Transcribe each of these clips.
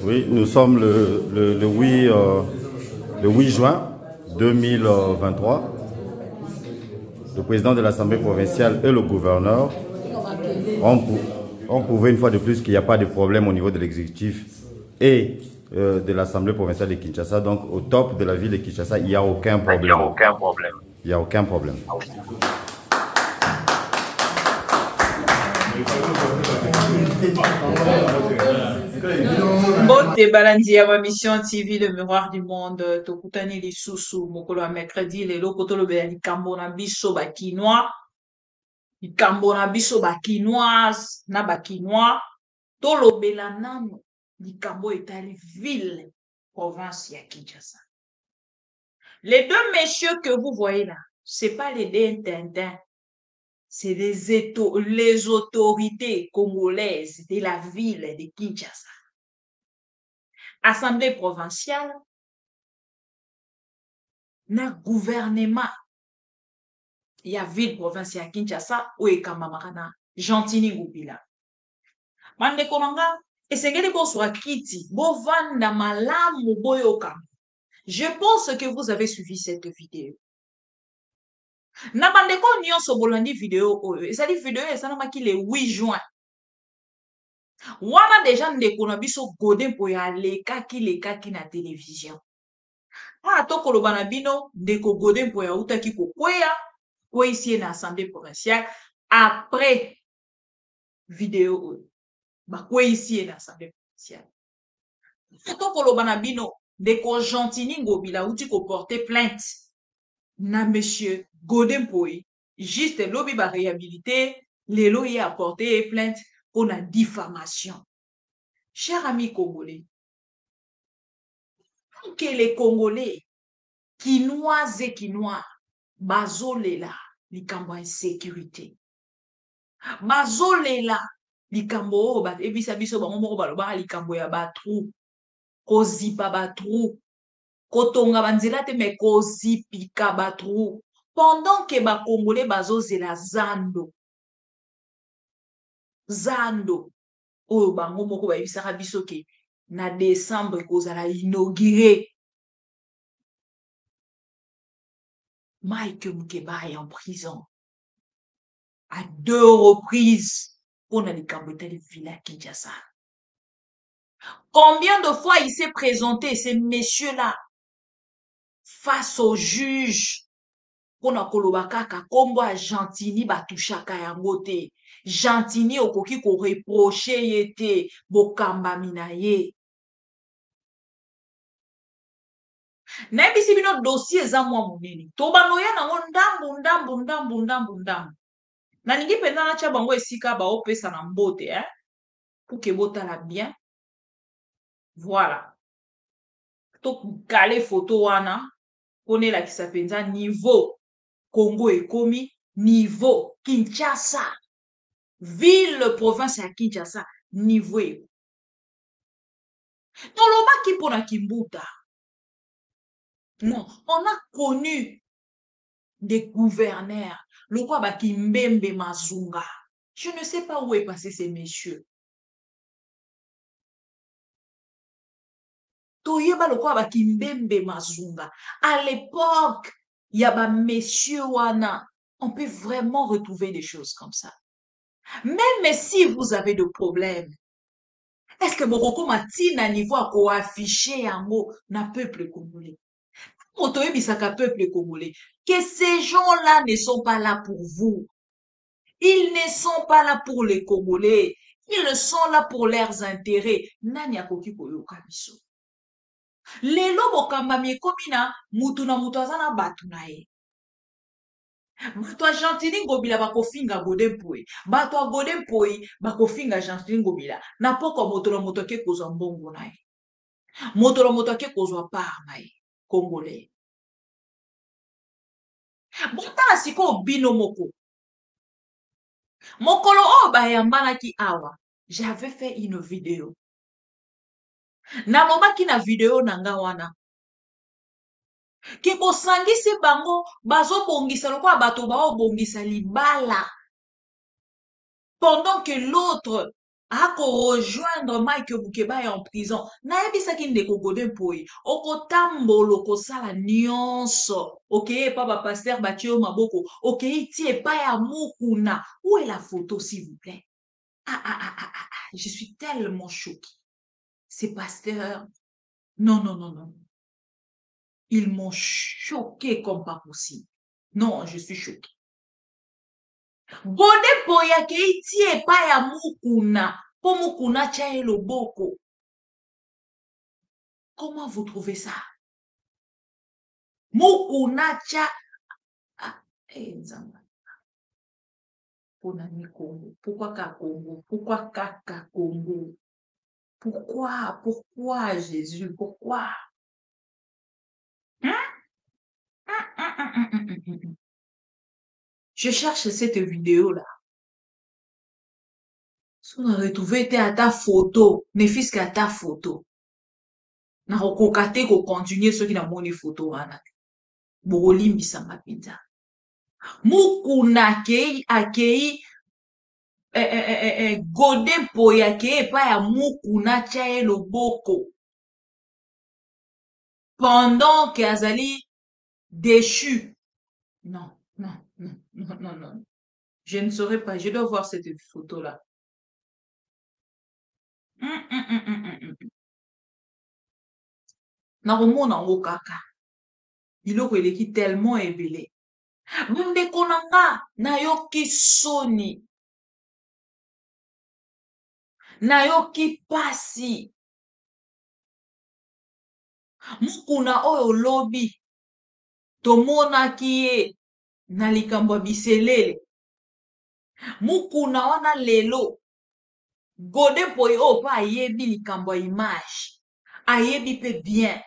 Oui, nous sommes le 8 juin 2023. Le président de l'Assemblée provinciale et le gouverneur ont prouvé une fois de plus qu'il n'y a pas de problème au niveau de l'exécutif et de l'Assemblée provinciale de Kinshasa. Donc au top de la ville de Kinshasa, il n'y a aucun problème. Il n'y a aucun problème. Mbote balandi ya ma mission TV le miroir du monde tokutani lisusu mokolo ya mercredi lelo kotolobela likambo na biso bakinois likambo na biso bakinoise na bakinois tolobela nano likambo etali ville province ya Kinshasa. Les deux messieurs que vous voyez là, c'est pas les deux Tintin, c'est les autorités congolaises de la ville de Kinshasa. Assemblée provinciale, na gouvernement, il y a ville provinciale Kinshasa, ou ekamamaka Gentini Ngubila. Mande konanga, esengeli bo swa kiti, bo vanda malamu boyoka. Je pense que vous avez suivi cette vidéo. Na bande ko nyonso bolandi vidéo oyo, ezali vidéo esalamaki le 8 juin. Wana déjà ndeko na biso Godin Mpoya lekaki na télévision. Tokoloba na bino ndeko Godin Mpoya utaki kokweya ici na assemblée provinciale après vidéo ici na assemblée provinciale. Tokoloba na bino ndeko Gentini Ngobila uti ko porter plainte na monsieur Godin Mpoya juste lobi ba réhabilité lelo y a porté plainte pour la diffamation. Chers amis congolais, que les Congolais, Kinois et Kinois, bazolela likambo insécurité. Bazolela likambo ba ebisa biso bango moko baloba likambo ya batru. Kozipa batru. Kotonga banzela te me kozipika batru. Pendant que ba Congolais bazozela zando. Zando. Oyo bango moko bayebisaka biso ke na décembre kozala inauguré Mike Mukeba est en prison à 2 reprises pour la Villa Kinshasa. Combien de fois il s'est présenté ces messieurs-là face au juge pour na kolobakaka kombo a Gentini batushaka yango te. Gentini okoki ko reprocher yete bokamba minaye. Nayebisi bino dossier eza mwa monene. Tobanoya nango ndambu. Nalingi penza na tia bango esika ba opesa na mbote pour que botala bien. Voilà. To kale photo wana ponela kisa penza niveau Congo ekomi niveau Kinshasa. Ville province ya Kinshasa niveau eko. Tolobaki pona Kimbuta. Non, on a connu des gouverneurs. Le quoi Kimbembe Mazunga. Je ne sais pas où est passé ces messieurs. Toyeba le quoi Kimbembe Mazunga. À l'époque, il y a messieurs wana. On peut vraiment retrouver des choses comme ça. Même si vous avez de problèmes, est-ce que Moroko Matina niveau à afficher un mot na peuple congolais? Peuple congolais, que ces gens-là ne sont pas là pour vous. Ils ne sont pas là pour les Congolais. Ils sont là pour leurs intérêts. Nani akoki koyoka biso. Lelo bokamba miekomina mutu na mutu azana batu na ye. Bato a Gentini Ngobila bakofinga Godin Mpoya. Bato a Godin Mpoya bakofinga Gentini Ngobila. Na poko moto na moto ke kozwa mbongo na ye. Moto na moto ke kozwa part na ye. Congolais. Botala siko bino moko. Mokolo o bayambana ki awa. J'avais fait une vidéo. Nalobaki na vidéo nanga wana. Ke bosangisi bango bazo bongisa lokwa bato bao bongisa libala. Pendant que l'autre ako rejoindre Mike Mukeba en prison. Nayebisaki ndeko Godin Poi. Okotambolo kosala nyonso. Ok, papa pasteur Batio Maboko. Ok, tie pa ya mukuna. Où est la photo, s'il vous plaît? Je suis tellement choquée. Ces pasteurs, non, non, non, non. Ils m'ont choquée comme pas possible. Non, je suis choquée. Godin Poi akei tie pa ya mukuna. Po mukuna cha loboko. Comment vous trouvez ça? Mukunacha. Nzamba. Congo. Pourquoi Congo? Pourquoi Kaka Congo? Pourquoi Jésus? Pourquoi? Je cherche cette vidéo-là. Si on a retrouvé à ta photo, ne fils qu'à ta photo. Na kokate ko continuer ceux qui n'ont pas photo wana. Bolimbisa mapinza. Mukuna akei Godin Poi akei pa ya mukuna cha loboko. Pendant qu'Azali déchu. Non, non, non, non, non, non. Je ne saurais pas. Je dois voir cette photo-là. Nakomona ngo kaka. Biloko eleki tellement ebele. Bandeko nanga nayoki soni. Nayoki pasi. Mukuna oyo lobi. Tomonaki ye na likambo biselele. Mukuna wana lelo. Godin Poi oyo pa ayebi likambo image. Ayebi pe bien.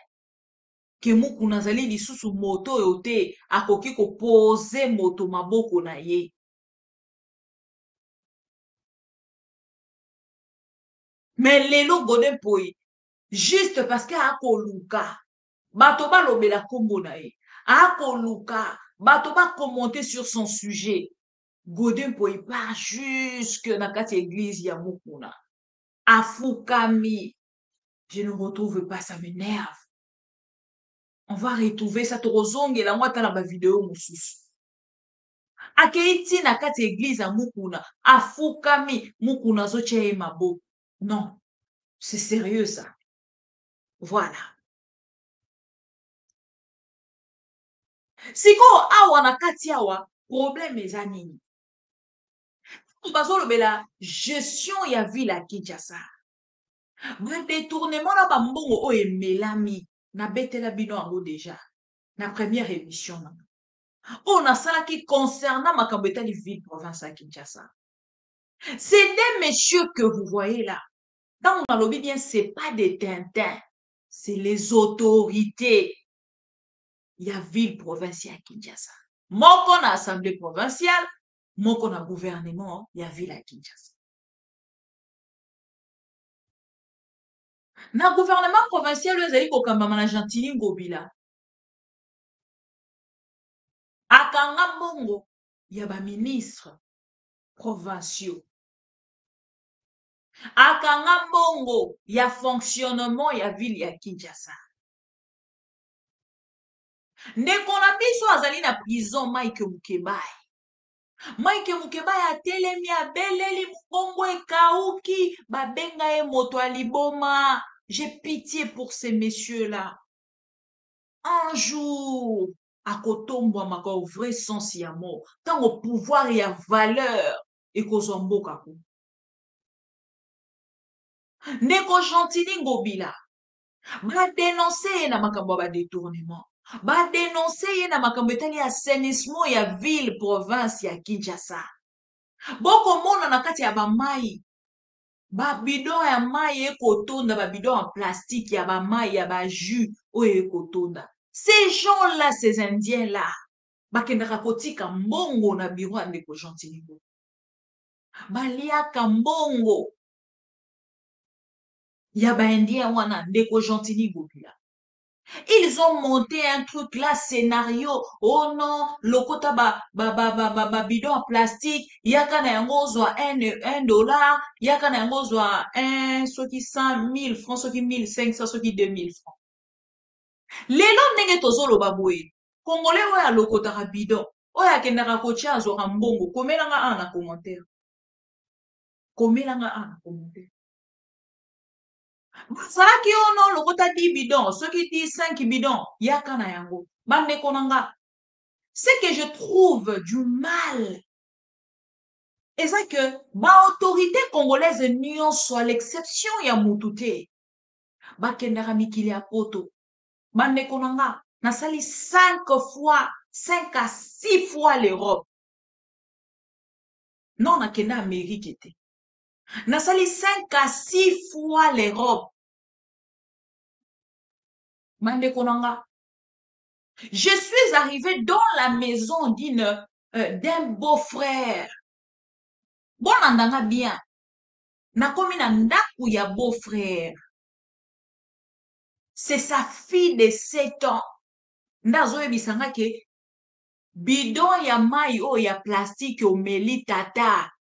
Que mukuna zali lisusu moto oyo te akoki kopose moto maboko na ye. Mais lelo Godin Poi, juste parce que akoluka, bato balobela kombo na ye, akoluka, bato ba commenter sur son sujet. Godin Poi part jusque na kati église ya mukuna. Afukami. Je ne retrouve pas, ça m'énerve. On va retrouver ça torozongela mwata na ba vidéo mususu. Akeiti na kati église ya mukuna, afukami mukuna zotia ye maboko. Non, c'est sérieux ça. Voilà. Siko awa na kati awa, problème eza nini? Bazolobela gestion ya ville à Kinshasa. Ba détournement na ba mbongo oyo emelami na betela bino yango déjà na première émission na. On a ça qui concernant makambo etali ville province à Kinshasa. C'est des messieurs que vous voyez là. Dans on a lobby bien, c'est pas des tintins, c'est les autorités. Il y a ville provinciale Kinshasa. Moko na assemblée provinciale, moko na gouvernement, il y a ville à Kinshasa. Na gouvernement provincial, ezali kokamba na Gentili Ngobila. Akanga mbongo, il y a ba ministre provinciaux. Akanga mbongo, il y a fonctionnement, il y a ville ya Kinshasa. Ndeko na biso azali na prison Mike Mukeba. Mike Mukeba atelemi abeleli mbongo ekauki, babenga ye moto aliboma. J'ai pitié pour ces messieurs-là. Un jour, à kotombwa maka au vrai sens ya mort, tant au pouvoir et à valeur, et qu'au mboka ko. Ndeko Gentili Ngobila, ba dénoncer na makambo ba détournement. Ba dénoncer na makambo etali assainissement ya ville province ya Kinshasa. Boko mona na kati ya ba mai. Ba bidon ya mai ekotonda, ba bidon en plastique ya ba mai ya ba jus oyo ekotonda. Ces gens-là, ces Indiens-là, bakendaka kotika mbongo na biro ya ndeko Gentili Ngobila. Baliaka mbongo ya ba Indien wana ndeko Gentili Ngobila. Ils ont monté un truc là, scénario. Oh non, le quota bidon en plastique. Yaka na yango zwa un dollar. Yaka na yango zwa un, soki 100 000 francs, soki 1500, soki 2000 francs. Lelo ndenge tozoloba boye. Congolais oyo alokotaka bidon. Oyo akendaka kotia azwaka mbongo. Komelanga a na commentaire. Komelanga a na commentaire. Bazalaki ono lokota 10 bidon, soki ti 5 bidon, yaka na yango. Bandeko nanga. Ce que je trouve du mal, et ça que autorité congolaise nyonso à l'exception ya mutu te bakendaka mikili ya poto. Bandeko nanga, nasali 5 à 6 fois l'Europe. Non, nakenda Amérique te. Nasali 5 à 6 fois l'Europe. Bandeko nanga, je suis arrivée dans la maison d'un beau-frère. Bon andanga bien. Nakomi na ndaku ya beau-frère. C'est sa fille de 7 ans. Ndazo ebisanga ke bidon ya mai o ya plastique omeli tata.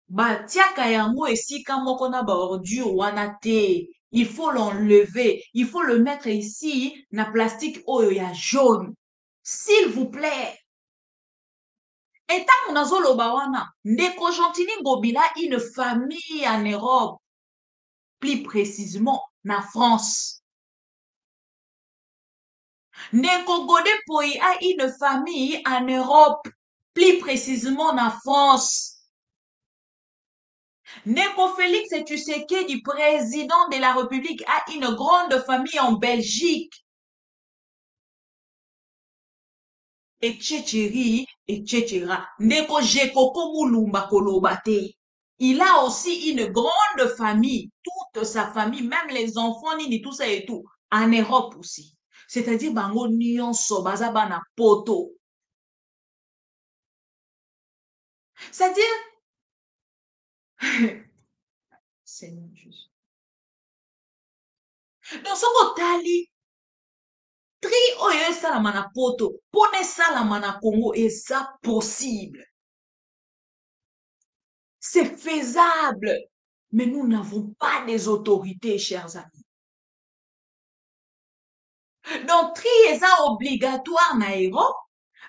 Batiaka yango esika moko na ba ordure wana te. Il faut l'enlever. Il faut le mettre ici na plastique oyo ya jaune. S'il vous plaît. Et tant nazoloba wana, ndeko Gentini Ngobila une famille en Europe. Plus précisément, na France. Ndeko Godé Poi a une famille en Europe. Plus précisément, en France. Ndeko Félix Tshisekedi, président de la République, a une grande famille en Belgique. Et Tchétchéri et Tchétchéra. Ndeko Jekoko Moulumba Kolobate. Il a aussi une grande famille, toute sa famille, même les enfants, ni tout ça et tout, en Europe aussi. C'est-à-dire, bango nyonso baza bana poto. C'est-à-dire, Seigneur Jésus. Donc, soko tali, tri oyo esalama na poto, pona esalama na Congo, eza possible. C'est faisable. Mais nous n'avons pas des autorités, chers amis. Donc, tri eza obligatoire na Europe.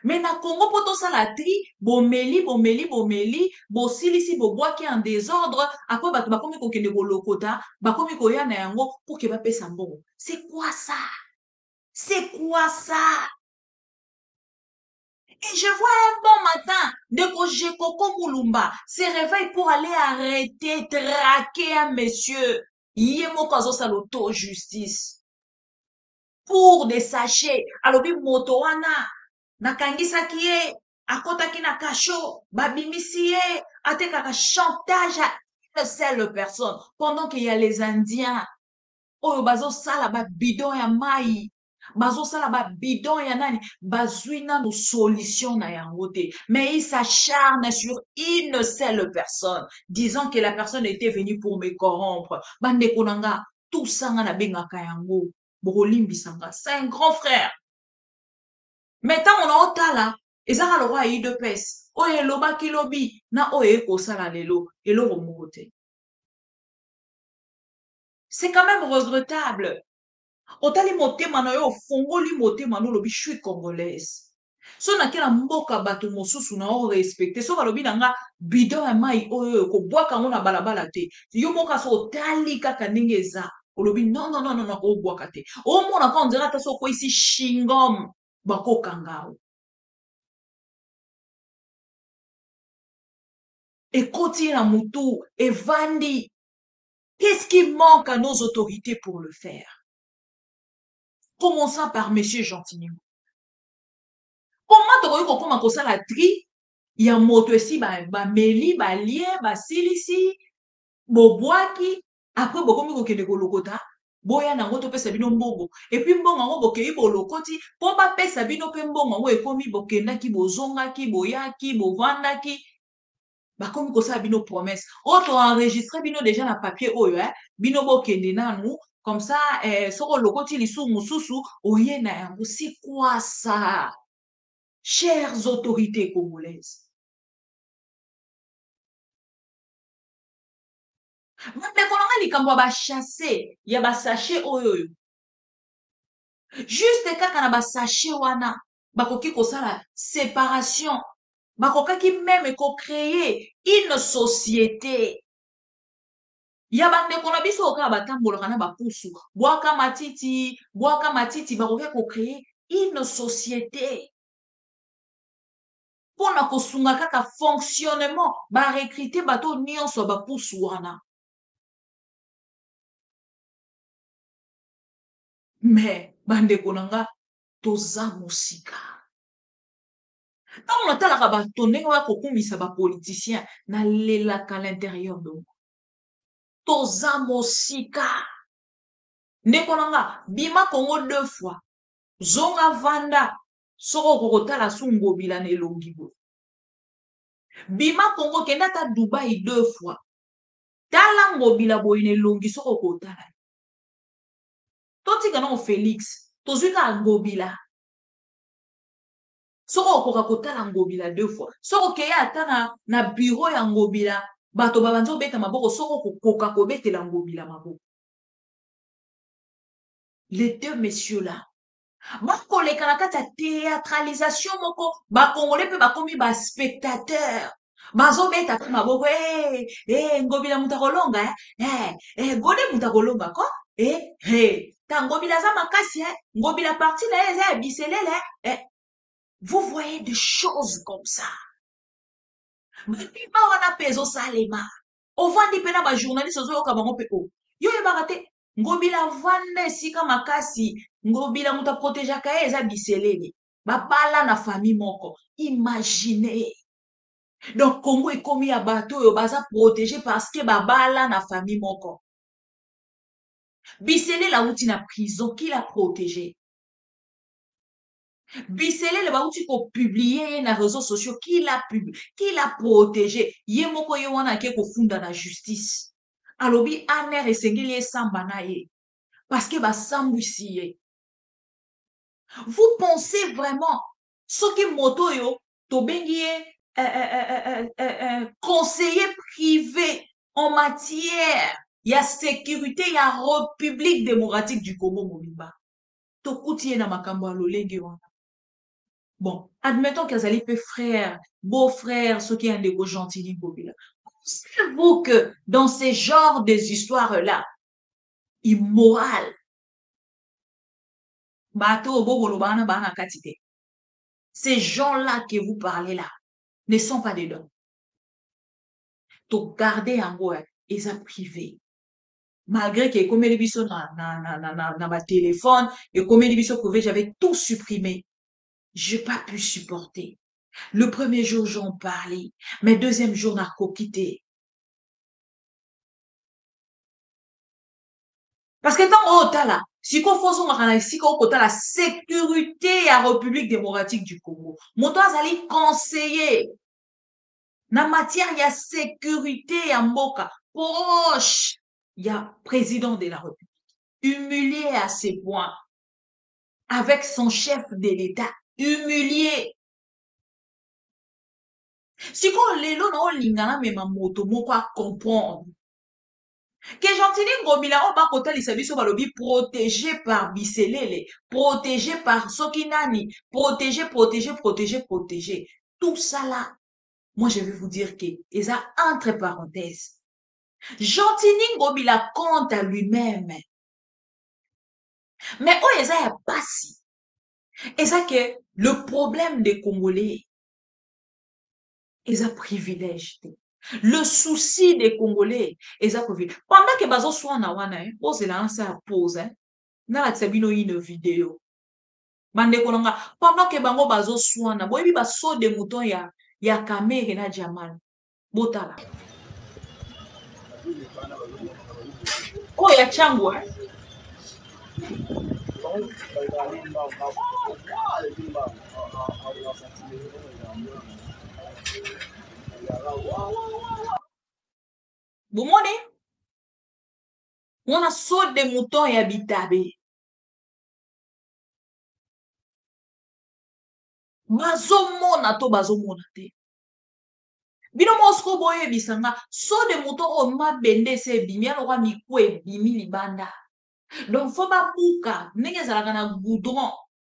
Mais na Congo poto sala tri, bomeli, bosilisi bobwaki en désordre, après bato bakomi kokende kolokota, bakomi koya na yango pour que bapesa mbongo. C'est quoi ça? C'est quoi ça? Et je vois un bon matin, Ndeko Jekoko Moulumba se réveille pour aller arrêter, traquer un monsieur. Yemoko azosa l'auto justice. Pour des sachets. Alobi moto wana. Nakangisaki ye. Akotaki na kasho. Babimisi ye. Atekaka chantage à une seule personne. Pendant qu'il y a les Indiens. Oyo bazo sala ba bidon ya mai. Bazo sala ba bidon ya nani. Bazui na no solution na yango te. Mais il s'acharne sur une seule personne. Disant que la personne était venue pour me corrompre. Bande konanga. Tout ça na bengaka yango. Bolimbi sanga. C'est un grand frère. Mais tant on a otala. Ezaka lo roi de pes. Oye loba kilobi. Na oye ko sala lelo. Elo romote. C'est quand même regrettable. Otali motema na yo fongoli motema no lobi je suis congolaise. So na kela mboka bato mosusu na o respecter. So balobi nanga bidon ya mai oyo ko bwaka ngo na balabala te. Yo moka so otali kaka ndenge eza. Olobi non ko bwaka te. O mona ka on dirait ta so ko ici chingom bako kangao. Et koti na mutu et vandi. Qu'est-ce qui manque à nos autorités pour le faire? Commençons par Monsieur Gentini. Comment tokoki kokoma kosala tri ya moto esi bameli balie basilisi bobwaki après bokomi kokende kolokota boya nango topesa bino mbongo epuis mbongo yango bokei bolokoti mpo bapesa bino mpe mbongo yango ekomi bokendaki bozongaki boyaki bovandaki bakomi kosala bino promesse oyo toenregistre bino déjà na papier oyo bino bokende nanu Comme ça, soko lokoti lisu mususu, oye na yango. C'est quoi ça? Chères autorités congolaises. Bandeko nanga likambo ba chasser, ya ba sachet oyo. Juste kaka na ba sachet wana, bakoki kosala séparation. Bakokaki même ko créer une société. Ya bandeko na biso oka batambolaka na bapusu. Bwaka matiti, bakoki ko créer une société. Pona kosunga kaka fonctionnement, ba recruter bato nyonso bapusu wana. Mais bandeko nanga toza mosika. Ntango natalaka bato ndenge bakokumisa bapoliticien nalelaka à l'intérieur de moi. Toza mosika. Ndeko nanga bima Congo 2 fois. Zonga vanda soko kokotala sungobila na elongi boye. Bima Congo kenda ta Dubai 2 fois. Tala ngobila boye na elongi soko kokotala. Totika na Félix tozwika ngobila. Soko okoka kotala ngobila 2 fois. Soko keya ata na bureau ya ngobila bato babanzo beta maboko soko kokoka kobetela ngobila maboko. Les deux messieurs là bakoleka na kati ya théâtralisation moko bakongole mpe bakomi baspectateur bazobeta mpe maboko ngobila mutu akolonga gode mutu akolonga ko ta ngobila aza makasi ngobila parti na ye eza ya biselele vous voyez des choses comme ça bima wana mpe ezosalema ovandi mpe na bajournaliste ozoyoka bango mpe o yo yebaka te ngobila vanda esika makasi ngobila mutu aprotegeaka ye eza biselele babala na famille moko imaginez donc Congo ekomi ya bato oyo baza protégé parce que babala na famille moko biselele auti na prison qui l'a protégé biselele bauti kopublie ye na réseaux sociaux qui l'a protégé ye moko ye wana ake kofunda na justice alobi aner esengeli esamba na ye parce que basambwisi ye. Vous pensez vraiment soki moto yo tobengi ye conseiller privé en matière ya sécurité ya République démocratique du Congo mobimba tokuti ye na makambo ya lolenge wana. Bon, admettons qu'azali pe frère, beau-frère, soki ya ndeko Gentili Ngobila. Pensez-vous que dans ces genres des histoires-là, immoral, ces gens-là que vous parlez là ne sont pas dedans. Donc, gardez en gros, ils ont privé. Malgré que comme les biso na ma téléphone, et comme les biso privé, j'avais tout supprimé. J'ai pas pu supporter. Le premier jour, j'en parlais, mais deuxième jour, n'a quitté. Parce que tant que là, si qu'on fait la sécurité à la République démocratique du Congo, mon temps allait conseiller na matière il y a sécurité à Mboka proche il y a président de la République humilié à ces points avec son chef de l'État humilié. Si qu'on lelo na olingana mema moto moko a comprendre que Gentili Ngobila o ba kotalisa biso balobi protégé par biselele, protégé par sokinani, protégé. Tout ça là, moi je vais vous dire que ça entre parenthèses. Gentili Ngobila compte à lui-même. Mais oh eza ya pasi. Et ça que le problème des Congolais, eza privilège. Le souci des Congolais, eza privilège. Pendant que bazo swana wana, pose la sa pause, na la tsabino une vidéo. Bande kolanga, pendant que bango bazo swana, boyebi ba so de mouton ya Kamere na Jamal. Botala. Oh ya changu Good morning. On a saut de mouton et habitabe. Bazomona to bazomona te. Bino mosko boye bisanga saut de mouton o mabende se bimi alora mikwe bimi libanda. Donc faut pas bouka ndenge zalaka na goudron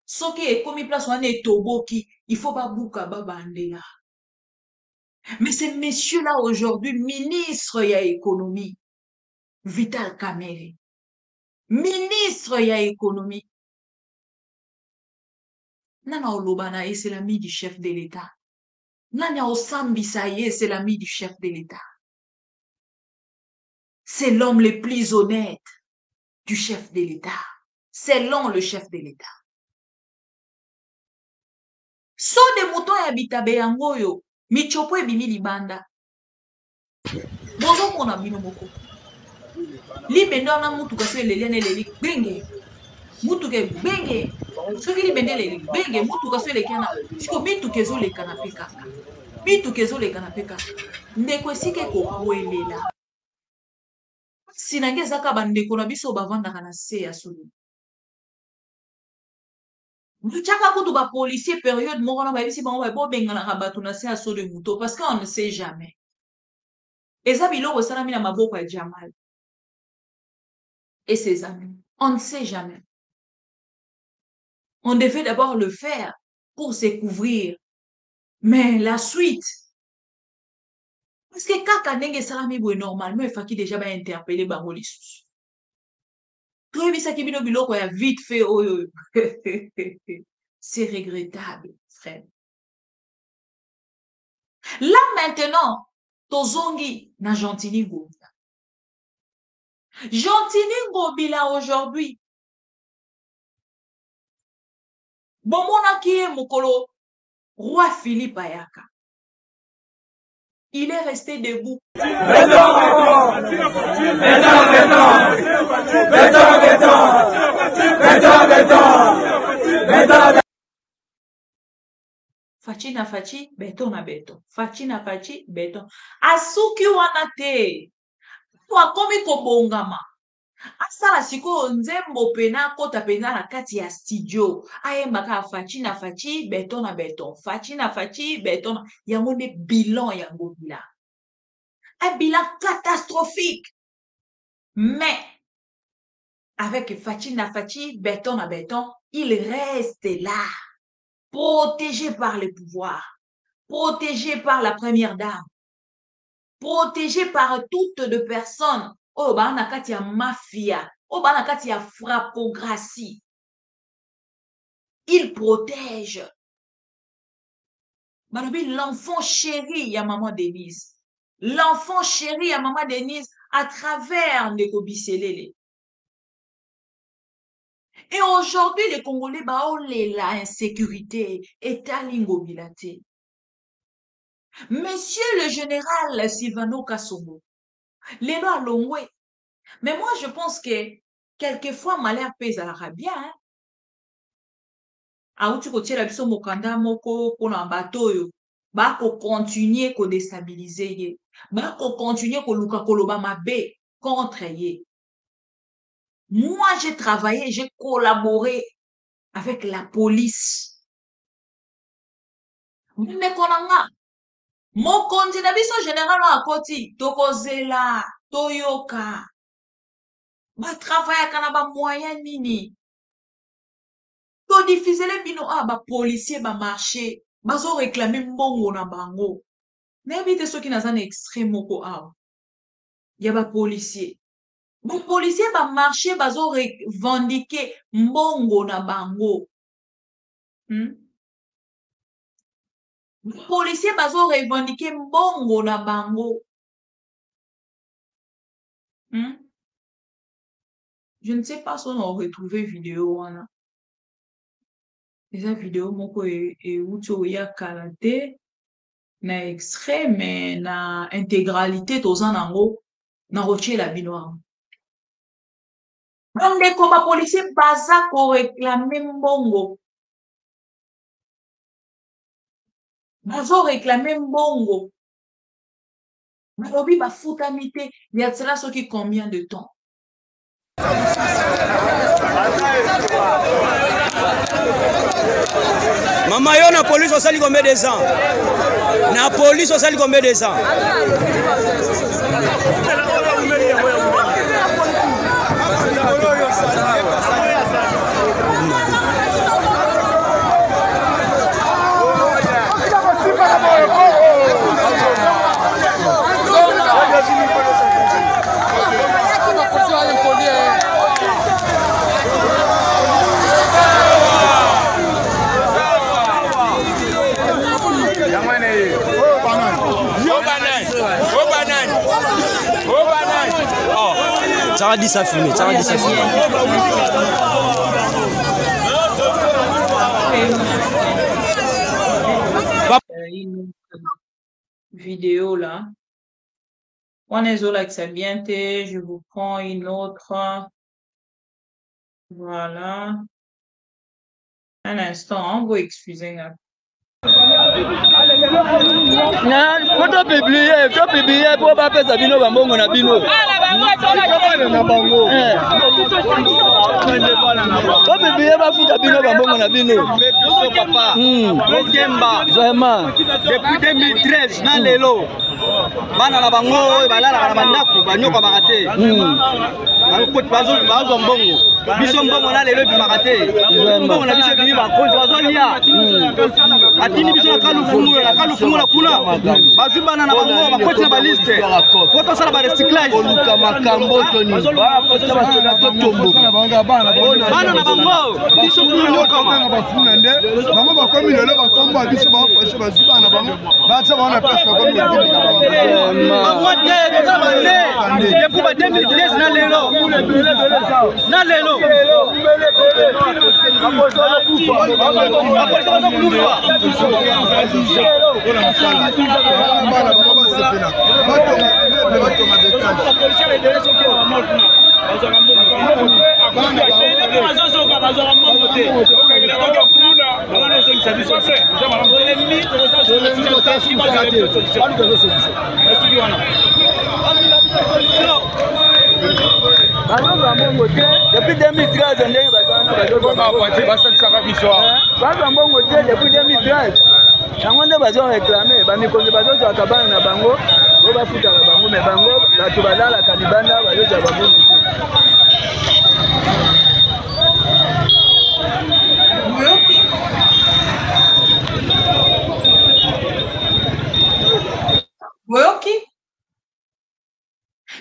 soki ekomi place wana etoboki il faut pas bouka babandela. Mais ces messieurs-là aujourd'hui, ministre ya économie, Vital Kamerhe, ministre ya économie, nana olobana et c'est l'ami du chef de l'État. Nana osambisa ye c'est l'ami du chef de l'État. C'est l'homme le plus honnête du chef de l'État. Selon le chef de l'État. So de moutons ya bitabe yango yo, michopo ebimi libanda. Bozo mona bino moko. Libende wana mutuka so eleliane eleli benge. Mutuke benge. Soki libende eleli benge mutuka so elekiana. Siko mituka ezoleka na pe kaka. Mituka ezoleka na pe kaka. Ndeko esika ekokwelela. Sinange ezaka bandeko na biso bavandaka na se ya solo. Chaka kutu ba policier période moko na bayebisi bango ba benganaka bato na se ya solo de moto parce qu'on ne sait jamais. Eza biloko esalami na maboko ya Jamal et ses amis. On ne sait jamais. On devait d'abord le faire pour se couvrir. Mais la suite, parce que kaka ndenge esalami boye normalement efaki déjà ba interpeller bango lisusu. Toyebisaki bino biloko ya vite fait oyo. C'est regrettable, frère. Là maintenant, tozongi na Gentini Ngobila. Gentini Ngobila aujourd'hui. Bomonaki ye mokolo roi Philippe Ayaka. Il est resté debout. Fachi na fachi, beton na beton. Fachi na fachi, beton. Asuki wana te. Wakomi kobongama. Asala siko nzembo pena kota pena na kati ya studio. Ayembaka fachi na fachi, beton na beton. Fachi na fachi, beton. Yango nde bilan ya Ngobila. Un bilan catastrophique. Mais, avec fachi na fachi, beton na beton, il reste là. Protégé par le pouvoir. Protégé par la première dame. Protégé par toutes les personnes. Oh, bah, on a kati ya mafia. Oh, bah, on a kati ya frappocratie. Il protège. L'enfant chéri, ya maman Denise. L'enfant chéri, ya maman Denise, à travers Ndeko Biselele. Et aujourd'hui, les Congolais, bah, oh, la insécurité, État Ngobila te. Monsieur le général Silvano Kasongo, les lois longwe. Mais moi, je pense que quelquefois, malheur pèse à la bien. Hein? Aouti ko tiela biso mokanda moko pona bato yo. Ba ko continuer ko déstabiliser ye. Ba ko continuer ko luka koloba mabe contre ye. Moi, j'ai travaillé, j'ai collaboré avec la police. Mne konanga. Mokonzi na biso général akoti tokozela toyoka. Ba travailler kana ba moyen nini. To diffuser les bino ba policier ba marché. Bazo réclamer mbongo na bango. N'habite ceux qui n'a un extrême moko awa. Ya ba policier. Ba policier ba marché bazo revendiquer mbongo na bango. Policier bazo revendiquer mbongo na bango. Je ne sais pas si on a retrouvé vidéo wana. Eza vidéo moko e ucho ya kalate na extrait mais na intégralité toza nango na rotier la binoa. Bandeko ba policier baza ko réclamer mbongo. Bazo réclamer mbongo. Balobi ba futamite ya tsela soki combien de temps? Maman, yo na police osali combien de ans? Na police osali combien de ans? Ça va dire ça filmer, ça va dire ça filmer. Une vidéo là. On est là que c'est bien, je vous prends une autre. Voilà. Un instant, vous excusez. Faut publier pour pas faire ça bino bambongo na bino. Faut publier pas foutre bino bambongo na bino. Papa. Vraiment. Depuis 2013 na lelo. Bana na bango balala na bandako banyoka makate. Bazo mbongo. Biso mbongo na lelo bimakate. Mbongo na biso bini ba konzi bazo lia. Atini biso na kalu fumula kuna. Bazo bana na bango bakoti na baliste. Foto sala ba recyclage. Oluka makambo toni. Bana tombo. Bana na bango biso kuna nyoka bafuna nde. Bango bakomi lelo bakomba biso ba fashe bazuba na bango. Batsa bana pesa bakomi. Bango te toza bande. Depuis ba 2013 na lelo. Na lelo. Depuis 2013, depuis 2013, bango bazo réclamer bamikonzi bazo akabana na bango o bafuta na bango me bango bato balala kanibanda bazo ja bango. Boyoki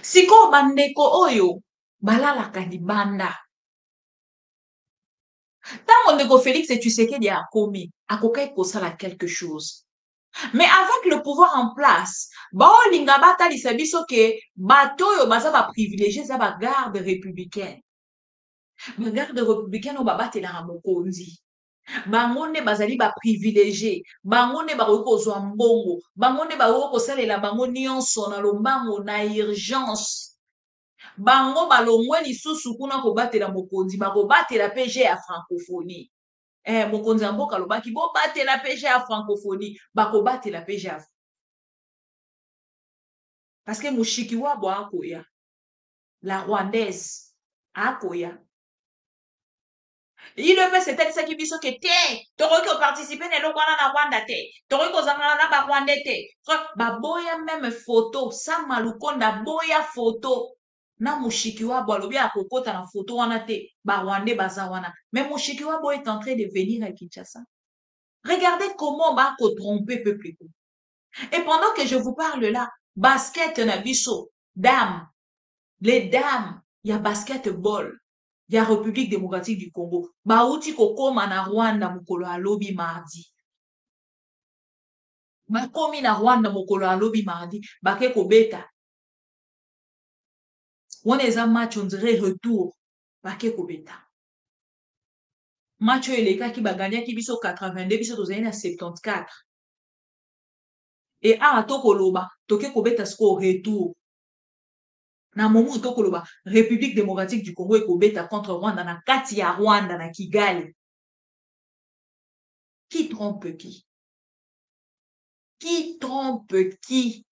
siko bandeko oyo balala kanibanda. Tant mon Félix et Tshisekedi a commis, à coquet kosala quelque chose. Mais avec le pouvoir en place, bao lingabata lisabiso ke bato yo baza ba privilégié za ba garde républicaine. Ba garde républicaine o babate na mokonzi. Bango ne bazali ba privilégié, bango ne ba kozwa mbongo, bango ne ba kosalela bango nyonso na lombango na urgence. Bango balongwe lisusu kuna kobatela mokonzi bakobatela PG ya francophonie. Mokonzi mboka lobaki bo batela PG ya francophonie bakobatela PG ya. Parce que mushiki wabo akoya. La rwandaise akoya. Il le fait c'était ça qui biso que te toroki ko participer na lokwana na Rwanda te toroki ko zangana na ba Rwanda te ba boya même photo sa malukonda boya photo. Na mushiki wabo alobi akokota na photo wana te ba Rwandais baza wana mais mushiki wabo est en train de venir à Kinshasa. Regardez comment ba ko tromper peuple. Et pendant que je vous parle là, basket na biso dames, les dames, il y a basketball, il y a République démocratique du Congo. Ba uti kokoma na Rwanda mukolo alobi mardi. Ba komi na Rwanda mukolo alobi mardi, ba ke ko beta. On est un match, on dirait retour. Baké Kobeta. Match les cas qui va gagner qui biso 82 biso to na 74. Et à Tokoloba, Toké Kobeta score retour. Na momu Tokoloba, République démocratique du Congo et Kobeta contre Rwanda na kati ya Rwanda na Kigali. Qui trompe qui? Qui trompe qui?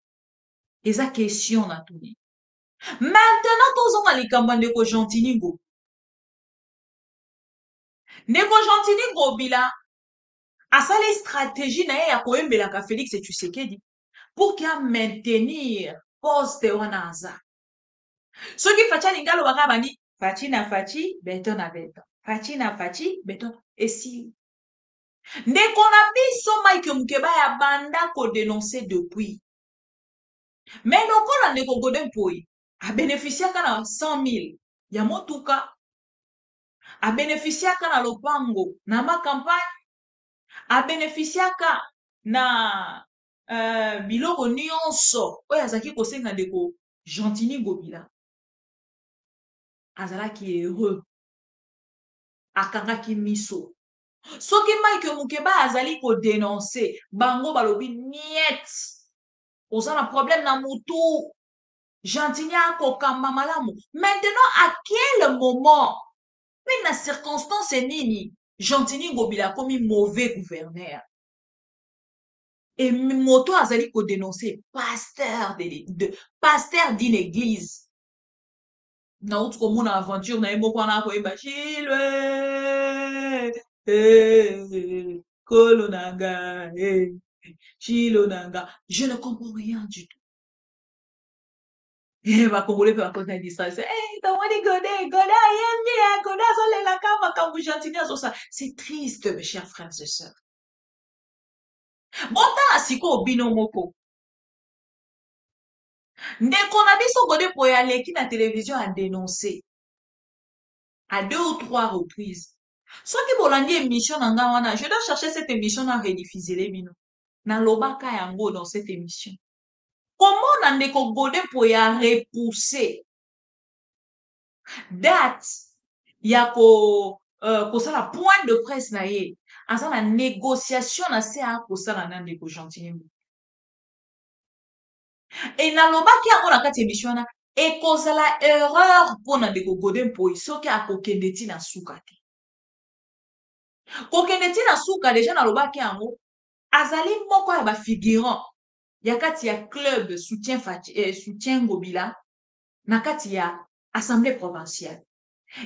Et sa question na tout. Maintenant, tous on likambo ndeko Gentini Ngo. Ndeko Gentini Ngo bila asali stratégie na ye ya koyembelaka Félix Tshisekedi pour qu'il maintenir poste wana aza. Soki Fachi alinga alobaka bandi Fachi na Fachi beton na beton. Fachi na Fachi beton esi. Ndeko na biso Mike Mukeba ya banda ko dénoncer depuis. Mais lokola ndeko Godin Poi a bénéficiaka na 100 000 ya motuka, a bénéficiaka na lopango na ma campagne, a bénéficiaka na biloko nyonso oyo azaki kosenga ndeko Gentini Ngobila. Azalaki heureux, akangaki miso. Soki Mike Mukeba azali ko dénoncer bango balobi niet. Oza problème na mutu. Gentini akokamba malamu. Maintenant, à quel moment, mais na circonstance nini, Gentini Ngobila comme mauvais gouverneur. Et moto azali ko dénoncer pasteur pasteur d'une église. Na outre comme mon aventure na emo kwana ko eba chilwe kolonanga chilonanga. Je ne comprends rien du tout. Eh, va congolais peut raconter une histoire. C'est triste, mes chers frères et sœurs. Bon, t'as la siko binomoko. Ndeko na biso gode po ya leki na télévision a dénoncé à 2 ou 3 reprises. Soki bolandi émission na nga wana, je dois chercher cette émission na rediffuser les bino. Na lobaka yango dans cette émission. Comment Nandeko Godin pour y repousser date ya ko ça la point de presse na ye asa na négociation na CA ko ça na Nandeko Gentini et na lobaki yango na kati émission na et ko ça la erreur pour Nandeko Godin pour soki akokende ti na suka te kokende ti na suka déjà na lobaki yango azali moko ya ba figurant yakati ya club soutien Ngobila nakati ya assemblée provinciale.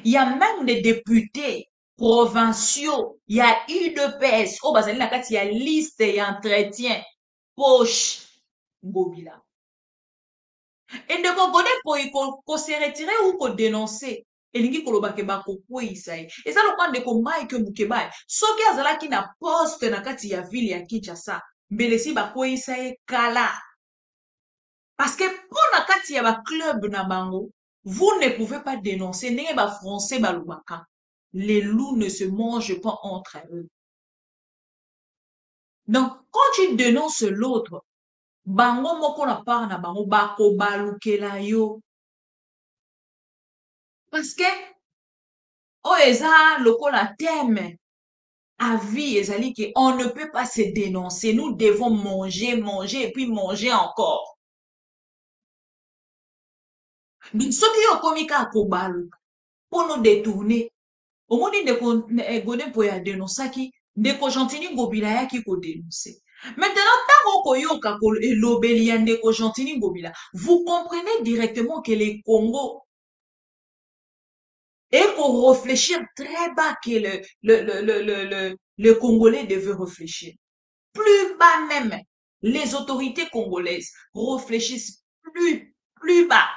Il y a même des députés provinciaux, il y a UDPS, oh bazali nakati ya liste et entretien poche Ngobila. Et de ko ko se retirer ou ko dénoncer elingi kolobake ba ko kwisa et ça le point de ko Mike Mukeba soki azalaki na poste nakati ya ville ya Kinshasa. Mbelesi bakoyisa ye kala. Parce que pour la kati ya ba club na bango, vous ne pouvez pas dénoncer ndenge ba français balobaka. Les loups ne se mangent pas entre eux. Donc quand tu dénonces l'autre, bango moko na part na bango bako balukela yo. Parce que o eza lokola thème à vie, ezali que on ne peut pas se dénoncer. Nous devons manger, manger et puis manger encore. Donc, ce qui est comme ça, pour nous détourner, au moins, de Godin pour y dénoncer qui, ndeko Gentini Ngobila ya ki ko dénoncer. Maintenant, tant qu'on yoka ko l'obélia ndeko Gentini Ngobila, vous comprenez directement que les Congo et qu'on réfléchir très bas que le Congolais devait réfléchir. Plus bas même, les autorités congolaises réfléchissent plus bas.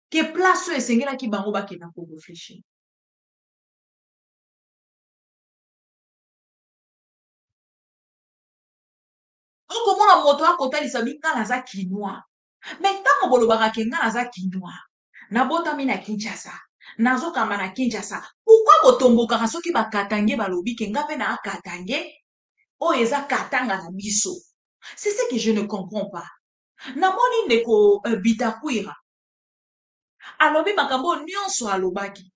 Que place et sengela ki bango ba kena ko réfléchir. On comment la moto a kota lisabi ngala za kinwa. Mais tant bolo barake ngala za kinwa. Na bota mina Kinshasa. Nazo kamba na Kinshasa. Pourquoi botomboka soki ba katange balobi ke ngape na katange? O eza katanga na biso. C'est ce que je ne comprends pas. Na moni ndeko Bitakwira. Alobi makambo nyonso alobaki.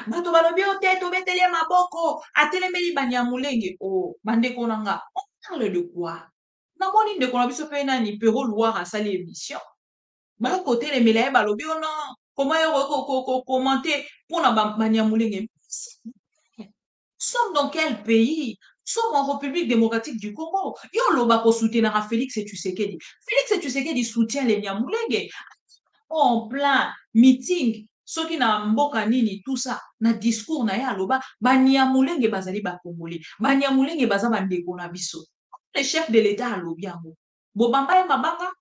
Bato balobi ote to betele maboko atelemeli Banyamulenge. Oh bandeko nanga. On parle de quoi? Na moni ndeko na biso pe nani Pero Loire asali émission. Ba côté les melaye balobi ono comment commenter pour na Banyamulenge. Nous sommes dans quel pays? sommes en République démocratique du Congo. Yo loba ko soutenir Félix Tshisekedi. Félix Tshisekedi soutient les Nyamulenge en plein meeting. Ceux qui na mboka nini tout ça na discours na ya loba ba Nyamulenge bazali ba Congolais. Ba Nyamulenge baza ba ndeko na biso. Le chef de l'État a lobi yango. Bobamba e mabanga.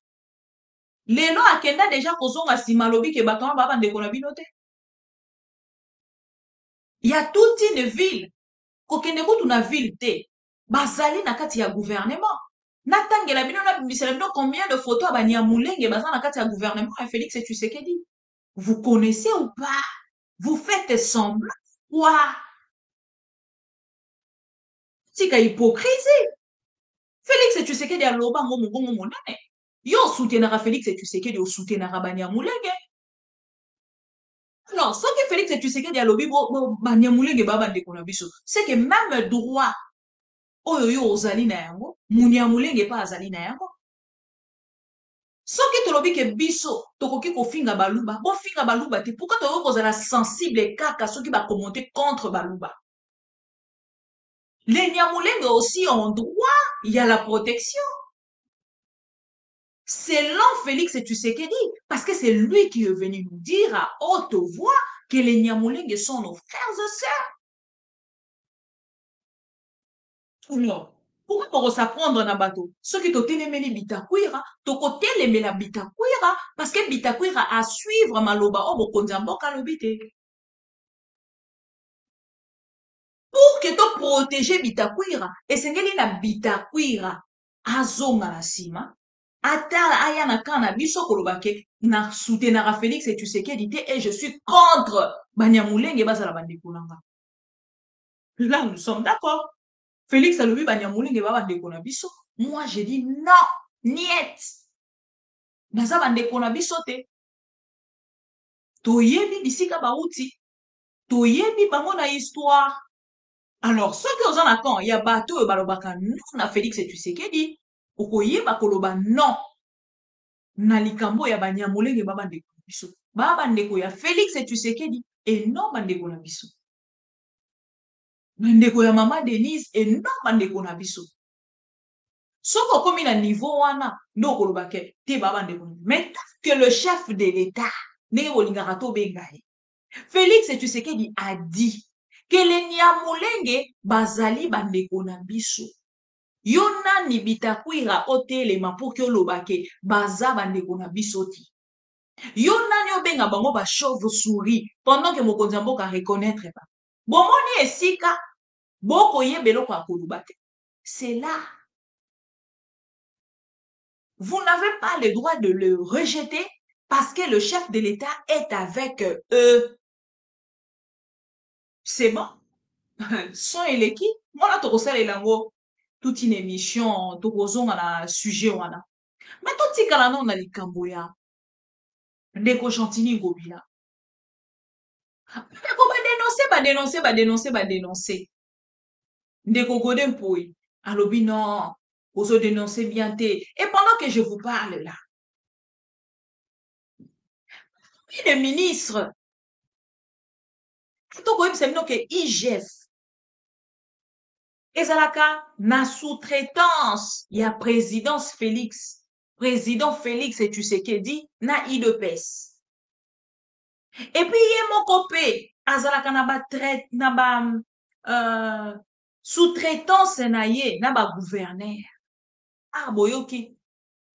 Lelo akenda déjà kozonga sima lobi ke bato ba ndeko na bino te. Il y a toute une ville. Kokende kutu na ville te. Bazali na kati ya gouvernement. Natangela bino na bimisela bino combien de photos ba Nyamulenge baza na kati ya gouvernement à Félix Tshisekedi. Vous connaissez ou pas? Vous faites semblant quoi? C'est que hypocrisie. Félix Tshisekedi a loba ngomo monane. Yo soutenara Félix Tshisekedi o soutenara ba Nyamulenge. Non, ce que Félix Tshisekedi a lobi ba Nyamulenge ba ndeko na biso, c'est que même droit oyo yo ozali na yango, Nyamulenge pa azali na yango. Soki tolobi ke biso tokoki kofinga baluba, bo finga baluba te. Pourquoi toyo kozala sensible kaka soki ba commenter contre baluba? Les Nyamulenge aussi ont droit, il y a la protection. Selon Félix Tshisekedi, parce que c'est lui qui est venu nous dire à haute voix que les Nyamulenge sont nos frères et sœurs. Non. Pourquoi on s'apprendre na bateau? Ceux qui t'ont télémeli Bitakwira, t'ont côté les la Bitakwira, parce que Bitakwira a suivre maloba obo konzamboka lobite. Pour que tu protéger Bitakwira, et c'est ngeli na Bitakwira, azonga la sima, ata aya na kana biso kolobake, na soutenara Félix Tshisekedi te, et je suis contre Banyamulenge bazala bandekolanga. Là, nous sommes d'accord. Félix a lobi Banyamulenge baba ndeko na biso. Moi, j'ai dit non, niet. Baza bandeko na biso te. Toyebi bisika bauti. Toyebi bango na histoire. Alors, ceux qui ont un accord, il y a bateau et balobaka non na Félix Tshisekedi. Okoyeba koloba non. Na likambo ya Banyamulenge baba ndeko na biso. Baba ndeko ya Félix Tshisekedi et non bandeko na biso. Ndeko ya Mama Denise et non bandeko na biso. Soko komi na niveau wana ndo kolobake te baba ndeko. Mais que le chef de l'État ne olingaka to bengaye. Félix Tshisekedi a dit que les Nyamulenge bazali bandeko na biso. Yona ni Bitakwira otelema pour que olobake baza bandeko na biso ti. Yona ni obenga bango ba chauve-souris pendant que mokonzi mboka reconnaître pas. Bomoni esika boko yebelo kwa kolubate. C'est là. Vous n'avez pas le droit de le rejeter parce que le chef de l'État est avec eux. C'est bon. Son eleki. Moi, to kosala elango toute une émission, to kozonga na sujet wana. Mais to tikala non na likambo ya ndeko Chantini Ngobila. Ba dénoncer. Ndeko Godin Poui. Alobi non. Vous dénoncez bien te. Et pendant que je vous parle là, le ministre, que IGF, ezalaka na sous-traitance, il y a président Félix Tshisekedi na IDPS. Et puis il y a mon copé, azalaka na ba sous-traitance na ye na ba gouverneur. Ah boyoki,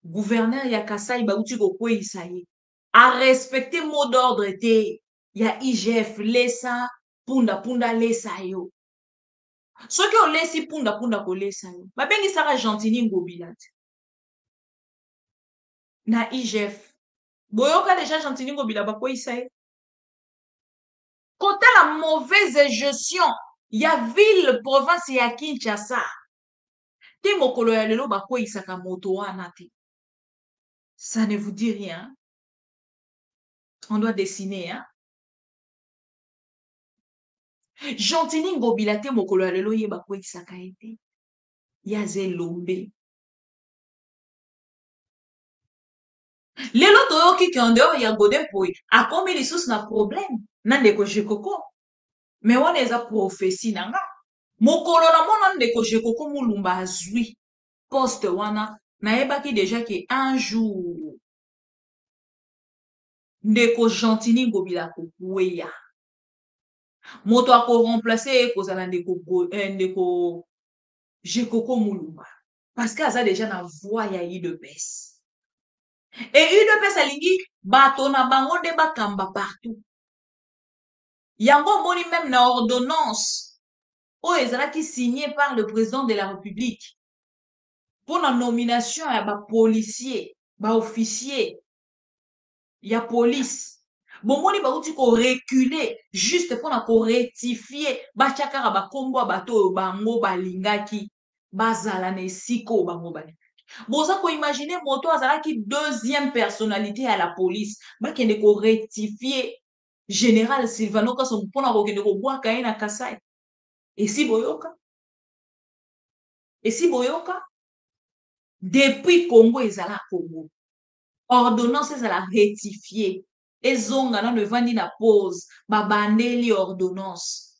gouverneur ya Kasai ba uti ko kwisa ye. A respecter mot d'ordre te ya IGF lesa punda lesa yo. Soki o lesi punda ko lesa yo. Ba bengi saka Chantini Ngobila. Na IGF. Boyoka déjà Chantini Ngobila ba kwisa ye. Quand la mauvaise gestion, il y a ville province ya Kinshasa. Te mokolo ya lelo ba kwisa ka moto wana te. Ça ne vous dit rien. On doit dessiner, hein. Chantini Ngobila te mokolo ya lelo yeba ko isaka ete. Ya zelombe. Lelo toyoki ki en dehors ya Godin Poui. A combien de sources na problème? Nande ko jekoko. Mais on eza prophétie nanga. mokolo na mona ndeko Jekoko Mulumba azwi poste wana nayebaki déjà que un jour ndeko Gentini Ngobila kokweya moto ako-remplacer kozala ndeko Jekoko Mulumba parce que aza déjà na voix ya UDPS et UDPS alingi bato na bango nde bakamba partout yango moni même na ordonnance oyo ezalaki signé par le président de la République pour la nomination ya bapolicier baofficier ya police bomoni bauti korecule juste mpona korectifie batya kaka bakombo ya bato oyo bango balingaki bazala na esika oyo bango balingaki boza koimagine moto azalaki deuxième personnalité ya la police bakende korectifie général Silvano Kasongo mpona kokende kobwaka ye na Kasai esi boyoka depuis Congo ezala Congo ordonnance ezala rectifié ezonga nano evandi na pause babandeli ordonnance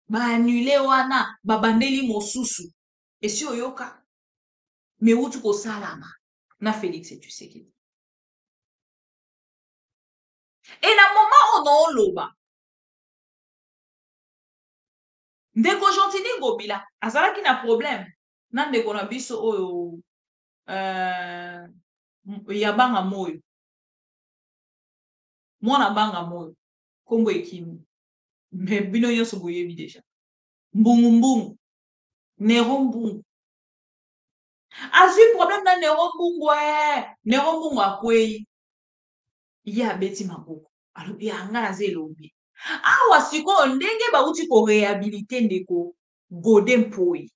baannule wana babandeli mosusu esi oyoka me uti kosalama na Félix Tshisekedi et na moment onooloba ndeko Gentini Ngobila azalaki na problème na ndeko na biso oyo ya banga moyo mwana banga moyo kombo ekimi me bino nyonso boyebi deja mbungu Nero Mbungu azwi problème na Nero Mbungu akwei ye abeti maboko alobi yanga naza elobi awa sikoyo ndenge bauti korehabilite ndeko Godin Mpoi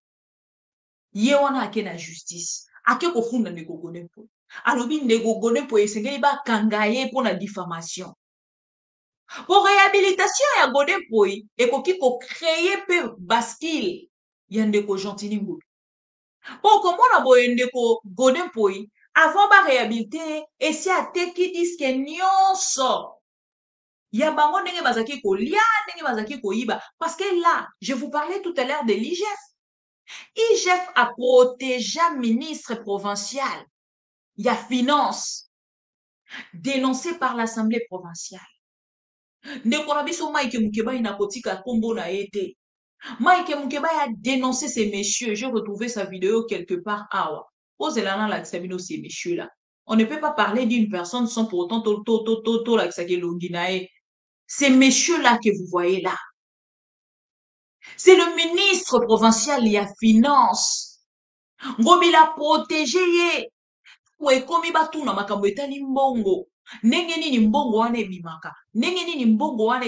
ye wana ake na justice ake kofunda ndeko Godin Mpoi alobi ndeko Godin Mpoi esengeli bakanga ye mpona diffamation po réhabilitation ya Godin Mpoi ekoki kocreye mpe baskile ya ndeko Gentini Ngobila po komona boye ndeko Godin Mpoi avant baréhabilite esi ateki diske nyonso ya bango ndenge bazaki kolia ndenge bazaki koyiba parce que là je vous parlais tout à l'heure de l'IGF. IGF a protégé ministre provincial il y a finance dénoncé par l'Assemblée provinciale ndeko na biso Mike Mukebai na kotika kombo na ete Mike Mukebai a dénoncé ces messieurs. J'ai retrouvé sa vidéo quelque part. Awa. Ozelana la sabino ces messieurs là. On ne peut pas parler d'une personne sans pour autant ces messieurs là que vous voyez là. C'est le ministre provincial il y a finance. Ngobila protégé ye. Kwe komi batuna makambo etali mbongo. Ndenge nini mbongo wana ebimaka. Ndenge nini mbongo wana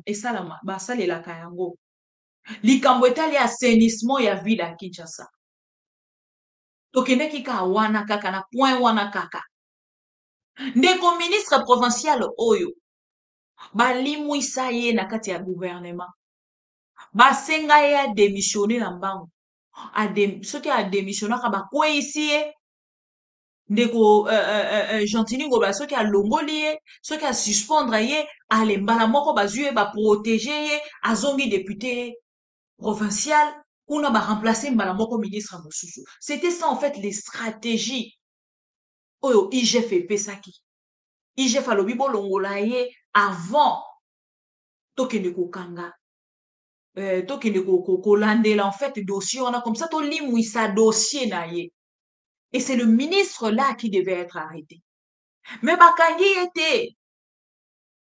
esalama basalela kayango. Likambo etali assainissement ya ville ya Kinshasa. Tokendeki ka wana kaka na point wana kaka. Ndeko ministre provincial oyo balimwisa ye na kati ya gouvernement. Basenga ye a démissionné na mbango. Soki a démissionnaka bakweyisi ye ndeko Gentini Ngobila soki a longoli ye soki a suspendre ye ale mbala moko bazwi ye baprotéger ye azongi député provincial kuna ba remplacer mbala moko ministre mosusu. C'était ça en fait les stratégies oyo IGF epesaki. IGF alobi bolongola ye avant tokende kokanga tokende kolandela en fait dossier on a comme ça to limwisa dossier na ye. Et c'est le ministre là qui devait être arrêté. Mais bakangi était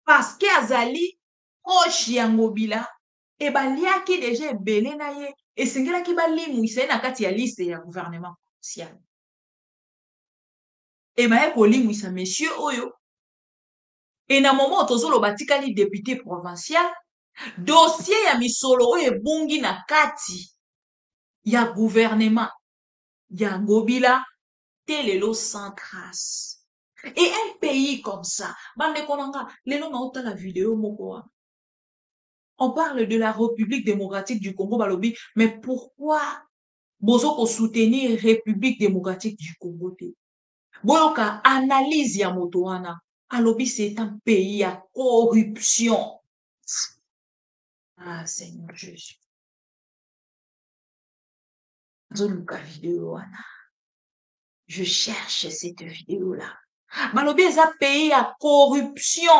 parce que azali proche ya Ngobila et baliaki déjà ebele na ye et sengelaki balimwisa na kati ya liste ya gouvernement provincial. Et baye kolimwisa monsieur oyo et na moment tozolo batikali député provincial dossier ya misolo oyo ebungi na kati ya gouvernement ya Ngobila telelo sans trace. Et un pays comme ça, la vidéo moko. On parle de la République démocratique du Congo balobi, mais pourquoi bozoko soutenir République démocratique du Congo? Boyoka analyse ya moto wana, alobi c'est un pays à corruption. Ah, Seigneur Jésus. Zoluka vidéo, wana. Je cherche cette vidéo-là. Malobi, ils ont payé à corruption.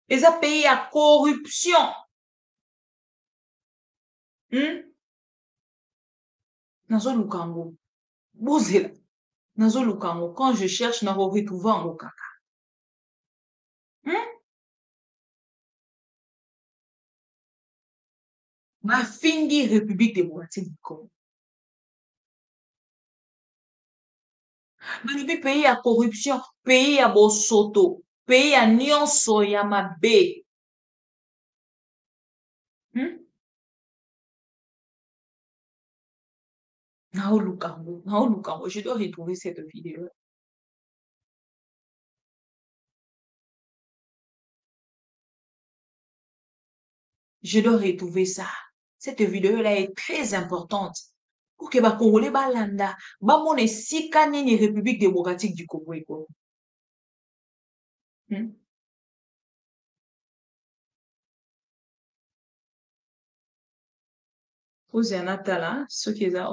Ils ont payé à corruption. Nazo Lukango. Bozela. Nazo Lukango. Quand je cherche, na retrouver en kaka. Ma fingi République démocratique du Congo. Malobi pays à corruption, pays à bosoto, pays à nyonso ya mabe. Nao Lukango, je dois retrouver cette vidéo. Je dois retrouver ça. Cette vidéo-là est très importante pour que les Congolais balanda, mon sika nini République démocratique du Congo et quoi. Vous en êtes là, ce qui est là.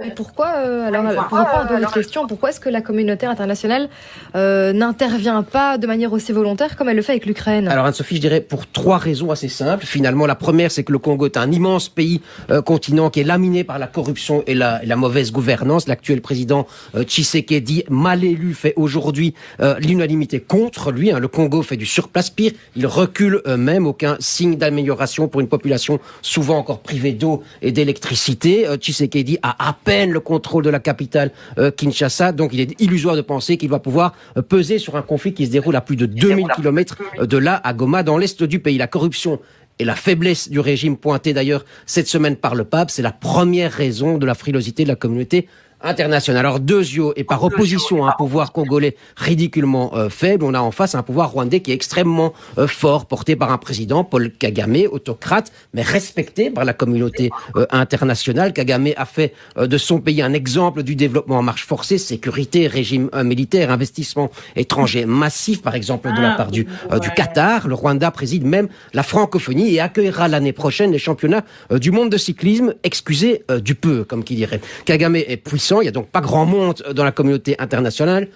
Et pourquoi, pour reprendre un peu votre question, pourquoi est-ce que la communauté internationale n'intervient pas de manière aussi volontaire comme elle le fait avec l'Ukraine? Alors Anne-Sophie, je dirais pour 3 raisons assez simples. Finalement, la première, c'est que le Congo est un immense pays, continent qui est laminé par la corruption et la mauvaise gouvernance. L'actuel président Tshisekedi, mal élu, fait aujourd'hui l'unanimité contre lui. Le Congo fait du surplace, pire, il recule même, aucun signe d'amélioration pour une population souvent encore privée d'eau et d'électricité. Tshisekedi a peine le contrôle de la capitale Kinshasa, donc il est illusoire de penser qu'il va pouvoir peser sur un conflit qui se déroule à plus de 2000 km de là à Goma, dans l'est du pays. La corruption et la faiblesse du régime, pointée d'ailleurs cette semaine par le pape, c'est la première raison de la frilosité de la communauté international. Alors deux yeux, et par opposition à un pouvoir congolais ridiculement faible, on a en face un pouvoir rwandais qui est extrêmement fort, porté par un président, Paul Kagame, autocrate, mais respecté par la communauté internationale. Kagame a fait de son pays un exemple du développement en marche forcée, sécurité, régime militaire, investissement étranger massif, par exemple de la part du Qatar. Le Rwanda préside même la francophonie et accueillera l'année prochaine les championnats du monde de cyclisme, excusez du peu, comme qui dirait. Kagame est puissant. Il n'y a donc pas grand monde dans la communauté internationale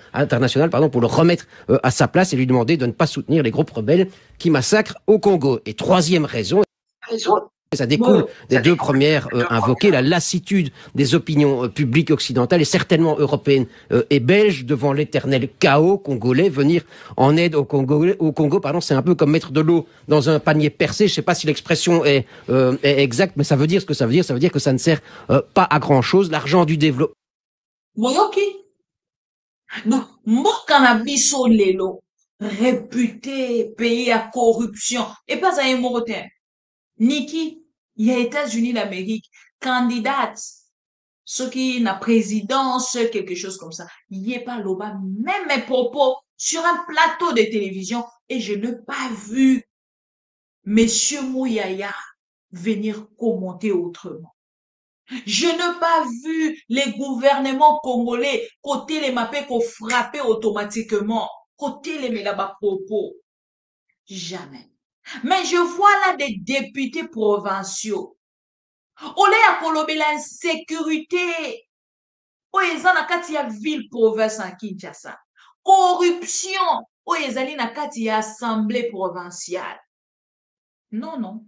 pour le remettre à sa place et lui demander de ne pas soutenir les groupes rebelles qui massacrent au Congo. Et troisième raison, ça découle des deux premières invoquées, la lassitude des opinions publiques occidentales et certainement européennes et belges devant l'éternel chaos congolais. Venir en aide au Congo, c'est un peu comme mettre de l'eau dans un panier percé. Je ne sais pas si l'expression est exacte, mais ça veut dire ce que ça veut dire. Ça veut dire que ça ne sert pas à grand-chose. L'argent du développement. Donc, Mokanabiso Lelo, réputé pays à corruption, et pas à un Morotin. Niki, il y a États-Unis d'Amérique, candidate, ce qui n'a présidence, quelque chose comme ça. Il n'y a pas l'oba, même mes propos sur un plateau de télévision, et je n'ai pas vu Monsieur Mouyaya venir commenter autrement. Je n'ai pas vu les gouvernements congolais côté les mappés qu'on frappait automatiquement, côté les mélaba propos. Jamais. Mais je vois là des députés provinciaux. Olé à Colombie l'insécurité. Oezana na kati ya ville province en Kinshasa. Corruption. Oezali na kati ya assemblée provinciale. Non, non.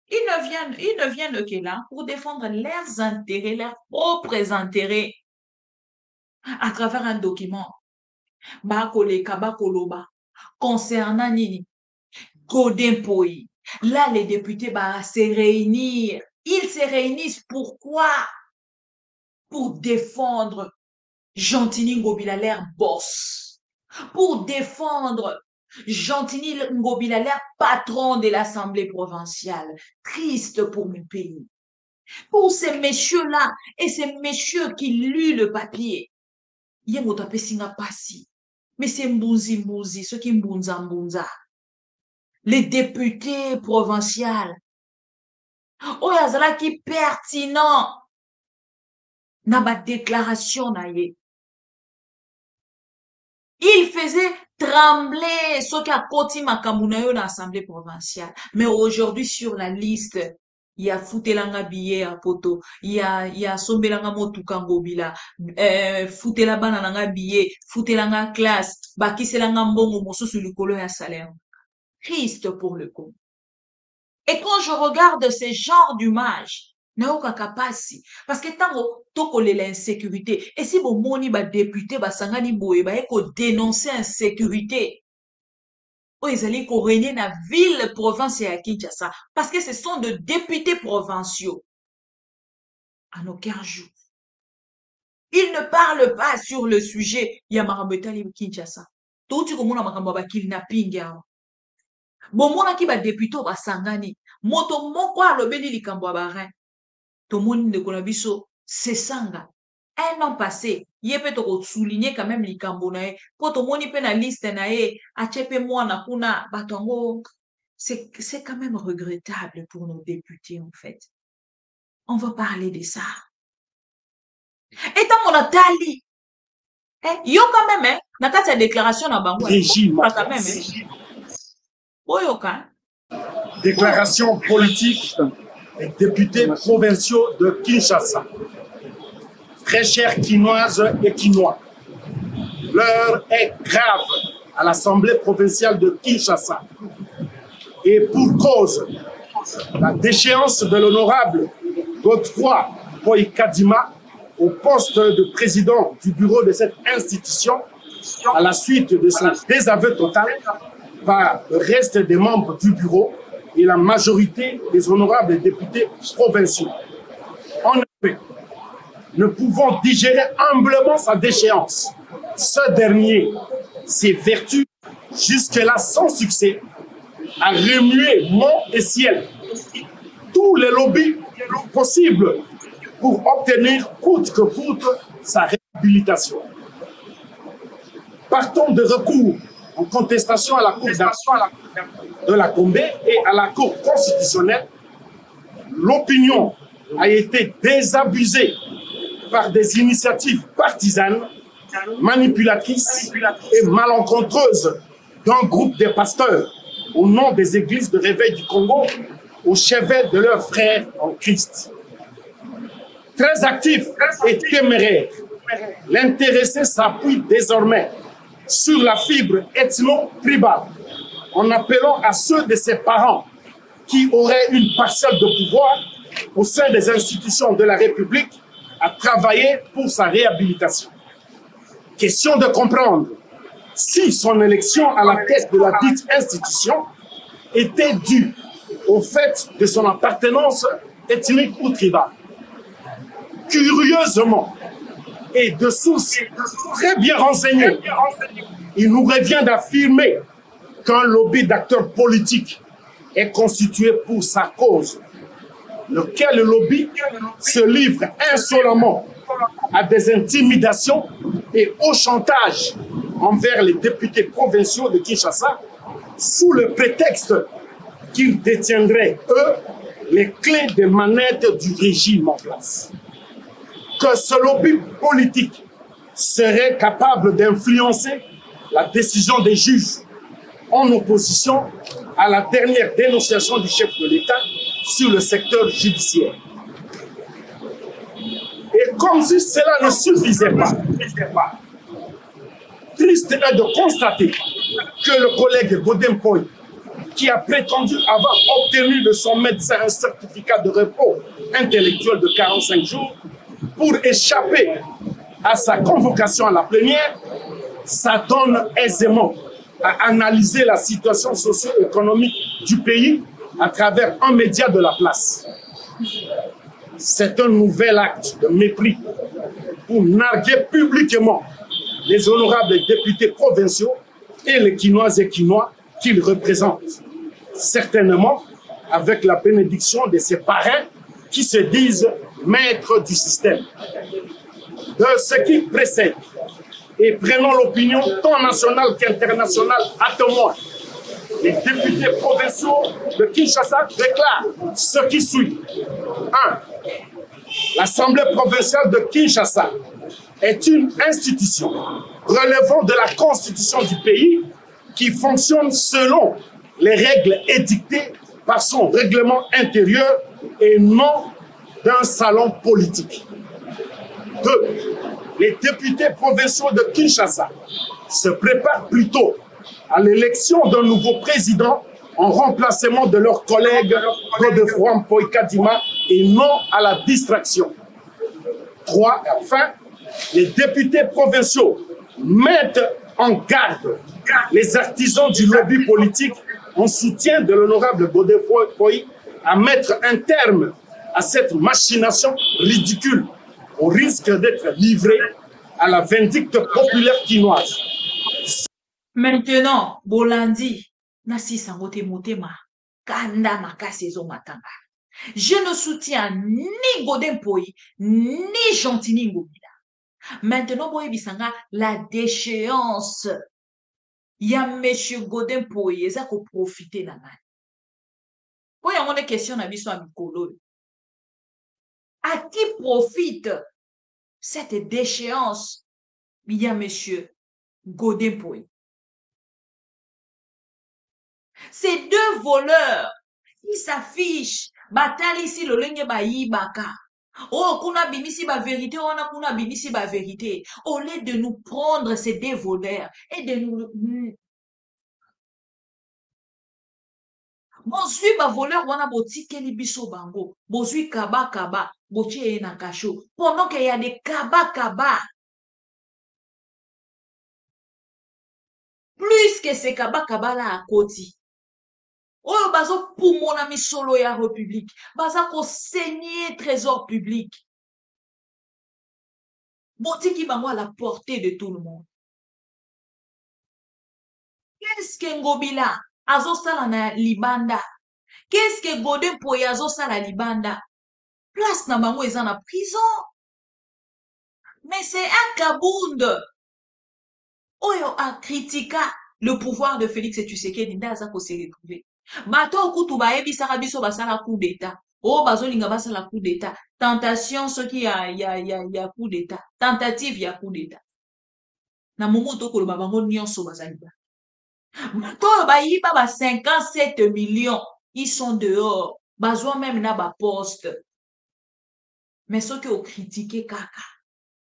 Ils ne viennent que là pour défendre leurs intérêts, leurs propres intérêts à travers un document. Bakoloba concernant Nini, Godin Poi. Là, les députés se réunir. Ils se réunissent pourquoi? Pour défendre Gentini Ngobilalaire boss. Pour défendre Gentini Ngobilalaire patron de l'Assemblée provinciale. Triste pour mon pays. Pour ces messieurs-là et ces messieurs qui luent le papier. Yemotape singa pasi. Mais c'est Mbouzi, ceux qui mbunza. Les députés provinciaux. Oyazala qui pertinent. Na ba déclaration na ye. Il faisait trembler ce qu'a Koti Makamunayo dans l'Assemblée provinciale. Mais aujourd'hui, sur la liste, il y a Foutelanga billet à poto, il y a Sombelanga Motukangobila, Foutela Banananga billet, Foutelanga classe, Bakiselanga Mbongo Mosso sur le colo à salaire. Triste pour le coup. Et quand je regarde ces genres d'images, naoka kapasi, parce que tango tokole l'insécurité, et si bon moni ba député ba sangani boye ba eko dénoncer insécurité, oh ils allaient régner na ville province à Kinshasa, parce que ce sont de députés provinciaux. En aucun jour. Ils ne parlent pas sur le sujet. Yamarabetali Kinshasa. Tout tu comme on a makamba ba kidnapping ya. Bon mona ki ba député ba sangani. Moto moko alobeli likambo ba rein. Tout le monde ne connaît pas c'est sanga. Un an passé, il peut te souligner quand même les cambonaïs. Pour tout le monde, il peut la liste nae, achepe moi na kuna batongo. C'est quand même regrettable pour nos députés en fait. On va parler de ça. Et tant mon atali, yo quand même na ta déclaration na bango. Régime. Pas quand même. Oyoka. Déclaration politique des députés provinciaux de Kinshasa. Très chers Quinoises et Quinois, l'heure est grave à l'Assemblée provinciale de Kinshasa. Et pour cause, la déchéance de l'honorable Godefroy Boy-Kadima au poste de président du bureau de cette institution à la suite de son désaveu total par le reste des membres du bureau et la majorité des honorables députés provinciaux. En effet, ne pouvons digérer humblement sa déchéance. Ce dernier s'évertue jusque-là sans succès à remuer mont et ciel tous les lobbies possibles pour obtenir coûte que coûte sa réhabilitation. Partons de recours en contestation à la Cour de la Gombe et à la Cour constitutionnelle. L'opinion a été désabusée par des initiatives partisanes, manipulatrices et malencontreuses d'un groupe de pasteurs au nom des églises de réveil du Congo au chevet de leurs frères en Christ. Très actif et téméraire, l'intéressé s'appuie désormais sur la fibre ethno-tribale en appelant à ceux de ses parents qui auraient une parcelle de pouvoir au sein des institutions de la République à travailler pour sa réhabilitation. Question de comprendre si son élection à la tête de la dite institution était due au fait de son appartenance ethnique ou tribale. Curieusement, et de sources très bien renseignées, il nous revient d'affirmer qu'un lobby d'acteurs politiques est constitué pour sa cause, lequel lobby se livre insolemment à des intimidations et au chantage envers les députés provinciaux de Kinshasa sous le prétexte qu'ils détiendraient, eux, les clés des manettes du régime en place. Que ce lobby politique serait capable d'influencer la décision des juges en opposition à la dernière dénonciation du chef de l'État sur le secteur judiciaire. Et comme si cela ne suffisait pas, triste est de constater que le collègue Godem Poy, qui a prétendu avoir obtenu de son médecin un certificat de repos intellectuel de 45 jours pour échapper à sa convocation à la plénière, s'adonne aisément à analyser la situation socio-économique du pays à travers un média de la place. C'est un nouvel acte de mépris pour narguer publiquement les honorables députés provinciaux et les Quinoises et Quinois qu'ils représentent. Certainement avec la bénédiction de ces parrains qui se disent maîtres du système. De ce qui précède, et prenons l'opinion tant nationale qu'internationale à témoin, les députés provinciaux de Kinshasa déclarent ce qui suit. 1. l'Assemblée provinciale de Kinshasa est une institution relevant de la constitution du pays qui fonctionne selon les règles édictées par son règlement intérieur et non d'un salon politique. 2. Les députés provinciaux de Kinshasa se préparent plutôt à l'élection d'un nouveau président en remplacement de leur collègue Godefroy Mpoï-Kadima et non à la distraction. 3. Enfin, les députés provinciaux mettent en garde les artisans du lobby politique en soutien de l'honorable Godefroy Mpoï à mettre un terme à cette machination ridicule au risque d'être livré à la vindicte populaire quinoise. Maintenant, Bolandi, Nasi Sangote Motema, Kanda Makase Matanga. Je ne soutiens ni Godin Mpoï, ni Gentini Ngobila. Maintenant, Boye Bisanga, la déchéance. Il y a M. Godin Mpoï, il a profité de la main. Pour y avoir des questions, à qui profite cette déchéance? Il y a M. Godin Mpoï. Ces deux voleurs qui s'affichent, batali ici le lengue bayi baka. Oh, kuna bimisi ba vérité, on a kuna bimisi ba vérité. Au lieu de nous prendre ces deux voleurs et de nous. Bozui ba voleur wana boti keli biso bango. Bozui kaba kaba, botie na kacho. Pendant qu'il y a des kaba kaba. Plus que ces kaba kaba là à côté. Oh, bazo pour mon ami solo ya République. Baza ko saigner trésor public. Boti qui bango à la portée de tout le monde. Qu'est-ce que Ngobila azo sala na libanda? Qu'est-ce que Godin Mpoï azo sala libanda? Place na bango eza na prison. Mais c'est un kabound. Oyo a critiqué le pouvoir de Félix Tshisekedi ndaza ko se retrouver. Bato kutu ba ebi saka biso basala coup d'état. Oh bazolinga basala coup d'état. Tentation ce qui ya coup d'état. Tentative ya coup d'état. Na momo to ko lo bango nyonso bazaliba. Bato ba yiba ba 57 millions, ils sont dehors. Bazwa même na ba poste. Mais ceux qui ont critiqué Kaka,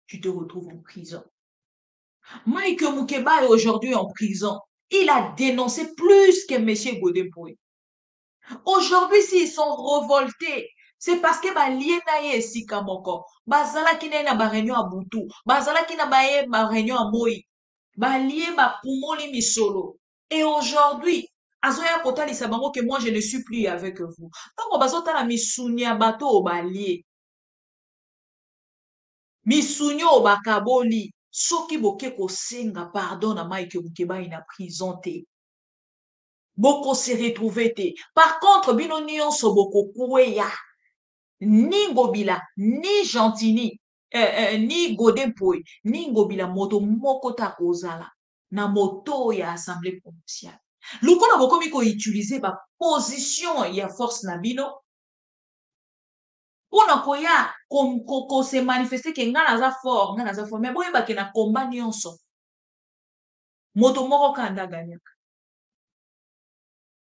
tu te retrouves en prison. Mike Mukeba est aujourd'hui en prison. Il a dénoncé plus que M. Godin Mpoï. Aujourd'hui, s'ils sont revoltés, c'est parce que liena ye esika moko. Bazala ki na ba réunion à Boutou. Bazala ki na ba réunion à Moi. Balie ba pumoli misolo. Et aujourd'hui, azoya kota lisabango que moi je ne suis plus avec vous. Donc bazota la misunya bato o balie. Misunyo bakaboli. Soki boke ko senga pardon na Mike Mukeba ina prison te. Boko se retrouvé te. Par contre, bino nyonso boko koueya. Ni Ngobila, ni Gentini, ni Godin Mpoï, ni Ngobila moto moko ta kozala. Na moto ya assemblée provinciale. Lukona boko miko utiliser ba position ya force na bino. Pona koya ko se manifester ke nga naza fort, mais boye ba ke na combat nyonso. Moto moko kanda ganyaka.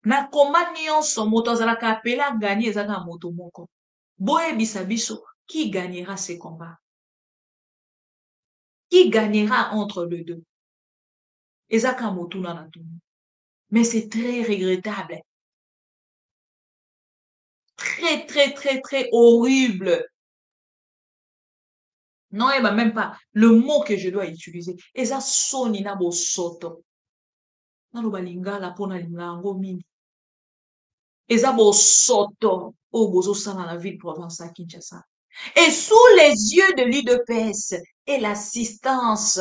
Na combat nyonso moto azalaka apela gagner ezaka moto moko. Boye bisabiso, qui gagnera ces combats? Qui gagnera entre les deux? Ezaka moto na tout. Mais c'est très regrettable. Très, très, très, très horrible. Non, il va même pas. Le mot que je dois utiliser. Eza soni na bo soto. Nalo balingala pona lingango mini. Eza bo soto. O bozo sana la ville provinciale Kinshasa. Et sous les yeux de l'UDPS et l'assistance.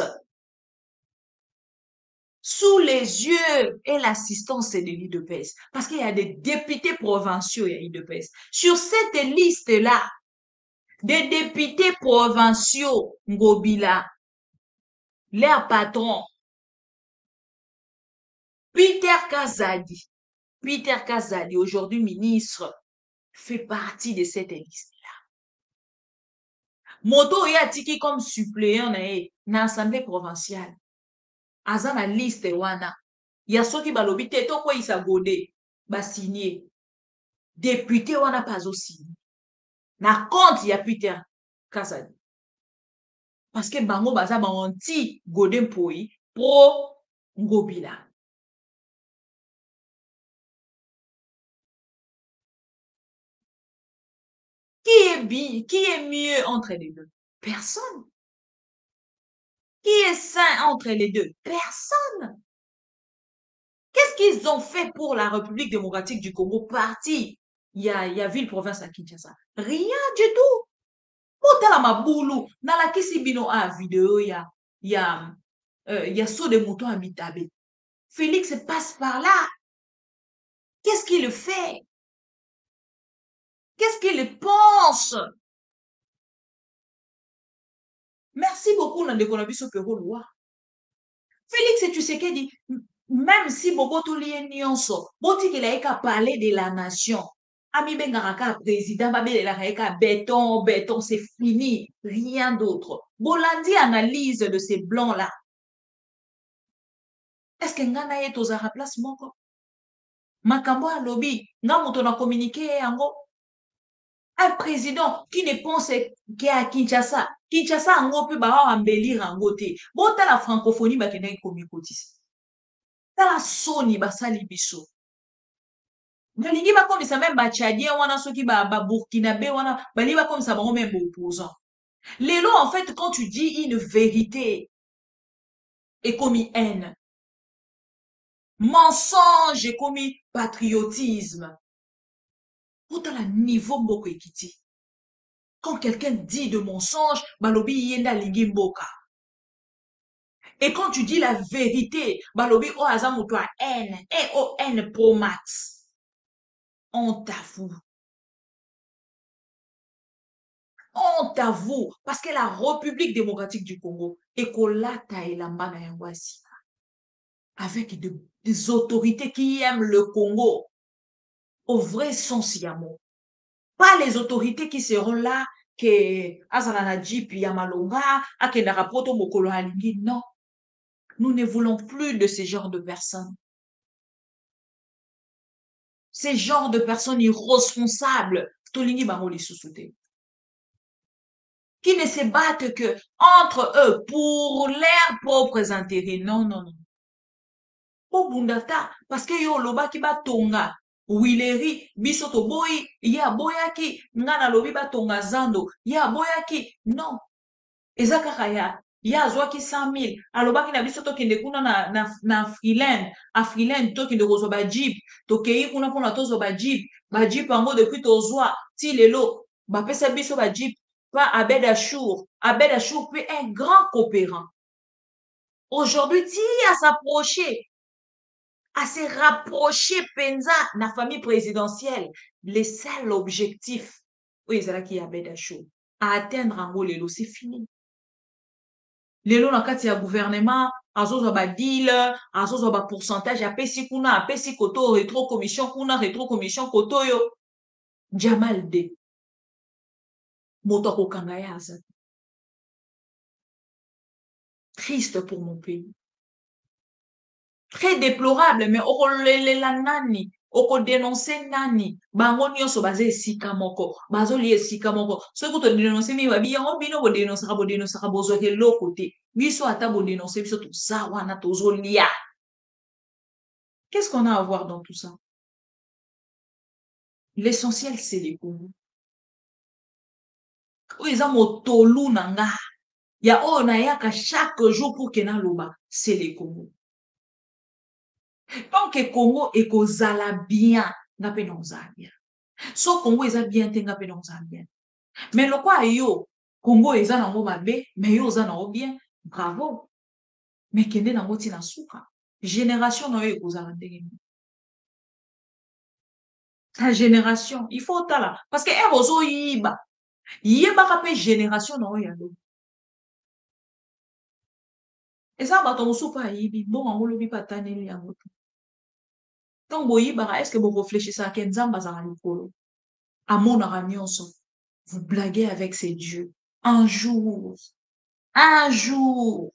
Sous les yeux et l'assistance de l'UDPS. Parce qu'il y a des députés provinciaux et l'UDPS. Sur cette liste-là, des députés provinciaux, Ngobila, leur patron, Peter Kazadi, aujourd'hui ministre, fait partie de cette liste-là. moto ya tiki comme suppléant na assemblée provinciale aza na liste wana ya soki balobi te tokweyisa gode basigné député wana mpe azosigné na compte ya Peter Kasadi parce que bango baza baanti Gode Mpoi pro Ngobila. Qui est mieux entre les deux? Personne. Qui est sain entre les deux? Personne. Qu'est-ce qu'ils ont fait pour la République démocratique du Congo? Parti. Il y a ville-province à Kinshasa. Rien du tout. Motala maboulou. Dans la kisibino a vidéo, il y a saut de moutons à Bitabe. Félix passe par là. Qu'est-ce qu'il fait? Qu'est-ce qu'il pense? Merci beaucoup, Nandeko Nabiso Pero Loi. Félix, tu sais qu'il dit, même si beaucoup tout lié nyonso, boti qu'il a qu'à parler de la nation. Ami Bengaraka, président, Babel la béton, béton, c'est fini. Rien d'autre. Bolandi analyse de ces blancs-là. Est-ce que Ngana est aux Arabes place moko? Makambo a lobby, Ngamoto a communiqué yango. Un président qui ne pense qu'à Kinshasa. Kinshasa ango pe ba embellir ango te. Bota la francophonie ba kena komi kotisi. Ta la soni ba sali biso. Balingi ba comme ça même ba tchadien wana soki ba burkinabé wana bali ba comme ça ba même opposant. Lelo en fait quand tu dis une vérité est commis haine. Mensonge est commis patriotisme. Bota la niveau mboko ekiti. Quand quelqu'un dit de mensonge, balobi yenda lingi mboka. Et quand tu dis la vérité, balobi o azamu toi N, N pro max. Honte à vous. Honte à vous. Parce que la République démocratique du Congo est kolata et la mbana yangwasi. Avec des autorités qui aiment le Congo. Au vrai sens yamo. Pas les autorités qui seront là, que Azalana Jeep Yamalonga, Akenara Poto Mokolo Halingi. Non. Nous ne voulons plus de ces genres de personnes. Ces genres de personnes irresponsables, Tolingi Bangoli Soussouté, qui ne se battent que entre eux pour leurs propres intérêts. Non, non, non. Pour Bundata, parce que yo loba ki ba tonga, Wileri, bisoto boy, ya boyaki, ngana lobi ba tonga zando, ya boyaki, non. Ezaka kaya. Ya zwaki 100,000 alobaki na biso tokende kuna na freelance a freelance tokende kozwa ba jeep tokei kuna pona tozo ba jeep yango depuis tozwa ti lelo ba pesa biso ba jeep pas Abed Achour puis un grand coopérant. Aujourd'hui ti à se rapprocher penza na famille présidentielle, le seul objectif oui ezalaki Abed Achour à atteindre yango lelo c'est fini. Lelo na kati ya gouvernement azozwa ba deal azozwa ba pourcentage apesi kuna apesi koto rétro commission kuna rétro commission koto yo Jamal de moto akokanga ya aza triste pour mon pays, très déplorable. Mais okolelela nani okodénoncer nani bango nyonso baza esika moko bazoli esika moko soki todénonce mi babi yango bino bodénoncera bozwaka eloko te biso ata bodénonce biso toza wana tozolia. Qu'est-ce qu'on a à voir dans tout ça? L'essentiel c'est les Congo oyo eza motolu na nga ya oyo nayaka chaque jour pour kena loba c'est les Congo. Tant que Congo ekozala bien nga pe nozala bien. So Congo eza bien te nga pe nozala bien. Mais lokwa yo Congo eza nango mabe mais yo oza nango bien, bravo. Mais kende nango tina suka. Génération na yo ekozala ndenge nini? Ta génération, il faut tala parce que ozo yiba. Yeba pe génération na yo yalo. Eza bato mosupa yibi bon ango lobi pataneli yango. Quand vous est-ce que vous réfléchissez à Kenzamba Zaranikolo? À mon nyonso, vous blaguez avec ces dieux. Un jour. Un jour.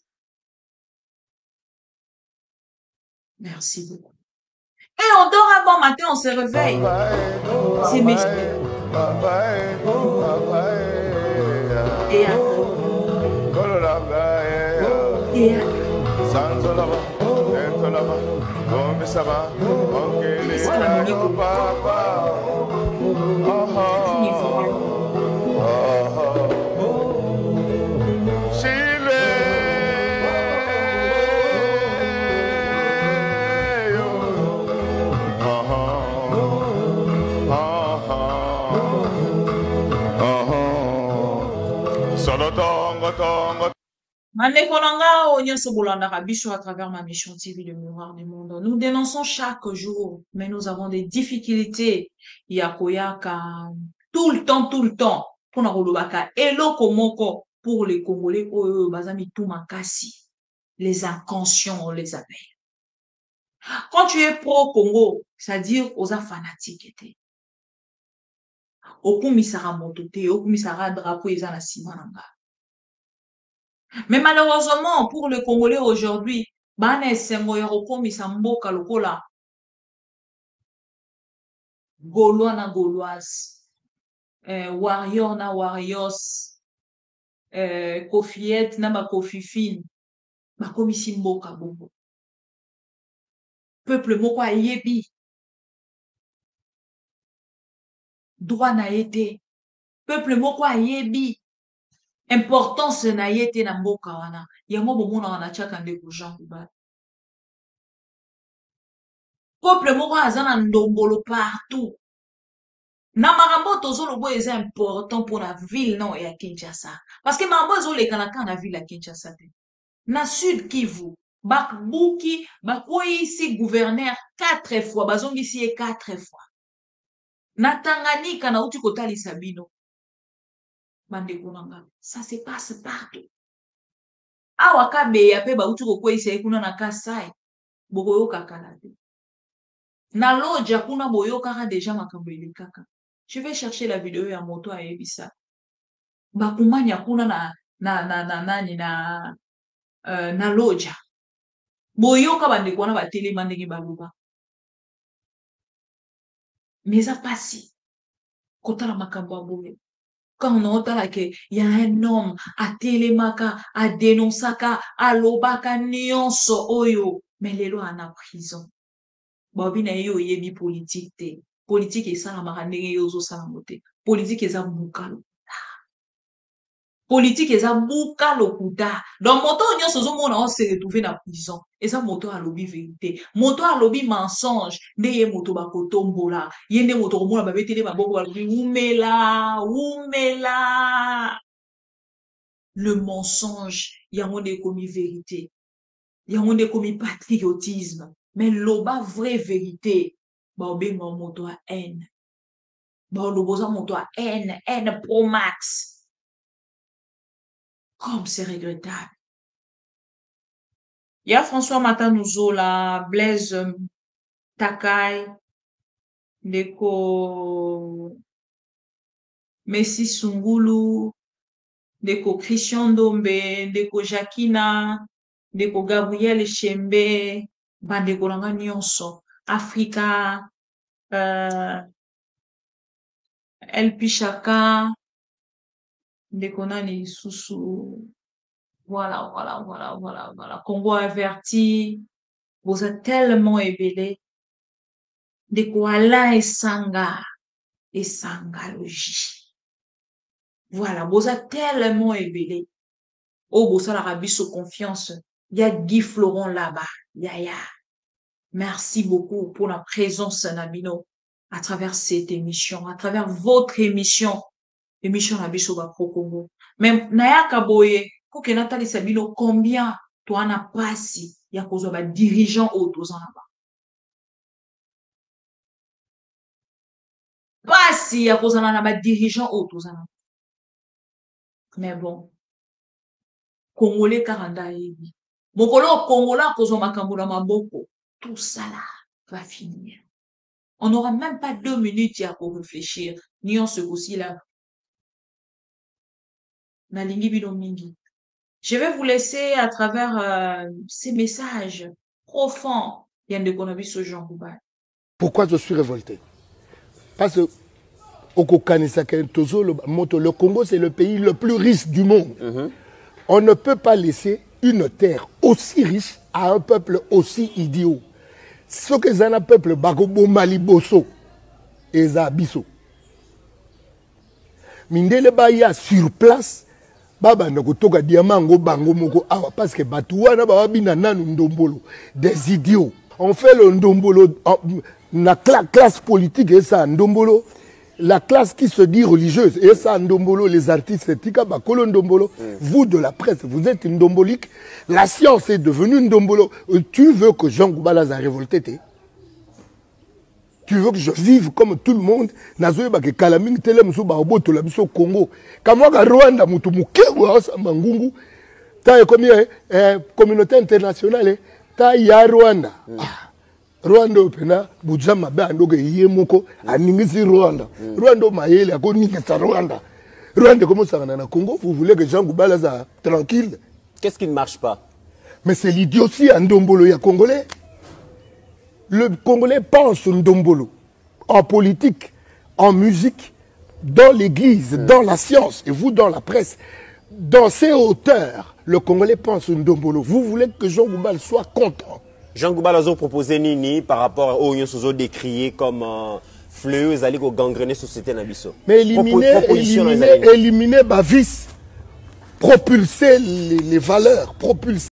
Merci beaucoup. Et on dort un bon matin, on se réveille. C'est méchant. Et à travers ma mission TV, le miroir du monde. Nous dénonçons chaque jour, mais nous avons des difficultés. Yakoyaka, tout le temps. Pour Nakolobaka, eloko moko pour les Congolais, bazami tout makasi. Les inconscients, on les appelle. Quand tu es pro-Congo, c'est-à-dire aux fanatiques, okumisaka moto te, okumisaka drapeau eza na nsima na nga. Mais malheureusement, pour le Congolais aujourd'hui, bana esengo ya kokomisa mboka lokola Gaulois na Gauloise, warrior na warriors, Kofiette na ba Kofifine, bakomisi mboka bongo. Peuple moko ayebi droit na été. Peuple moko ayebi importance na yete na mboka wana. Yango bomona wana chaka ndeko Jean Kuba. Peuple moko aza na ndombolo partout. Na makambo tozolobo eza important pour la ville non ya Kinshasa. Parce que makambo ezoleka na ka na ville ya Kinshasa te. Na Sud Kivu, bakbuki bakoyi ici gouverneur 4 fois, bazongisi ye 4 fois. Na Tanganyika na uti kotalisa bino. Bandeko nanga, ça se passe partout. Awa kabeya pe bauti kokweyisa ye kuna na Kasai, bokoyoka kala te. Na Lodja kuna boyokaka déjà makambo elekaka. Je vais chercher la vidéo ya moto à Ebisa. Bakumanya kuna na Lodja. Boyoka bandeko wana batelema ndenge baloba. Mais ça passe. Kotala makambo aboye. Quand on entend qu'il y a un homme à télémaka, à dénonçaka, à lobaka nyonso oyo, mais les lois en prison. Bobi na yo yebi politique te. Politique esa na ndenge yo zo sala mote. Politique eza bukalo. Politique eza bukalo kuda. Donc moto nyonso zo mona on se retrouver na prison. Eza moto a lobby vérité. Moto a lobby mensonge. Ndeye moto bakotombola. Yende moto komona babetele maboko ba lobby umela. Le mensonge, yango de komi vérité. Yango de komi patriotisme. Mais loba vraie vérité. Ba obenga moto a haine. Ba loboza moto a haine pro max. Comme c'est regrettable. Il y a François Matanouzola, Blaise Takai, Ndeko Messi Sungulu, Ndeko Christian Dombe, Ndeko Jacquina, Ndeko Gabriel Chembe, Bandeko Langa Nyonso, Africa, El Pichaka, Ndeko Nani Susu. Voilà. Congo averti. Vous êtes tellement ébélés. De quoi Alain et Sanga logie. Voilà, vous êtes tellement ébélés. Oh, vous avez la biso confiance. Il y a Guy Florent là-bas. Yaya. Merci beaucoup pour la présence, Nabino, à travers cette émission, à travers votre émission la biso ba pro Congo. Même Naya Kaboye, pour que Nathalie Sabino, combien toi na pasi ya kozwa ba dirigeant autos en là-bas. Pasi ya kozana na ba dirigeant autos en là-bas. Mais bon, Congolais karanda yebi. Mokolo Congolais kozwa makambo na maboko. Tout ça là va finir. On n'aura même pas 2 minutes pour réfléchir. Ni on se aussi là. nalingi bino mingi. Je vais vous laisser à travers ces messages profonds. Pourquoi je suis révolté? Parce que le Congo, c'est le pays le plus riche du monde. On ne peut pas laisser une terre aussi riche à un peuple aussi idiot. Ce que c'est un peuple Bagobo Maliboso et Zabiso. Mindele Baya sur place, Baba Nokotoka Diamango Bango Moko Awa, parce que Batouana Babina Nanu Ndombolo, des idiots. On fait le Ndombolo, la classe politique et ça, Ndombolo, la classe qui se dit religieuse, et ça, Ndombolo, les artistes, Tika Bakolo Ndombolo, vous de la presse, vous êtes ndombolique, la science est devenue Ndombolo. Tu veux que Jean Goubala a révolté? Tu veux que je vive comme tout le monde? Nazoeba ke kalaming telemso ba oboto la biso Congo. Kamwa Rwanda mutu mukebu asa mangungu. Ta combien communauté internationale ta ya Rwanda. Rwanda opena bujama ba ndoge yemoko aningisi Rwanda. Rwanda mayele akoningisa Rwanda. Rwanda comment ça na Congo? Vous voulez que Jean Goubala soit tranquille? Qu'est-ce qui ne marche pas? Mais c'est l'idiotie en Ndombolo ya Congolais. Le Congolais pense Ndombolo en politique, en musique, dans l'église, dans la science, et vous dans la presse. Dans ces hauteurs, le Congolais pense Ndombolo. Vous voulez que Jean Goubala soit content? Jean Goubala a proposé Nini par rapport aux Yonsozo décriés comme fléaux et alliés gangréner société Nabiso. Mais éliminer ma vice, propulser les valeurs, propulser.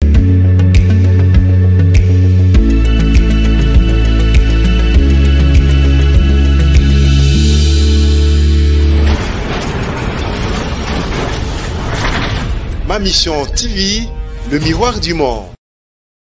Ma Mission TV, le miroir du monde.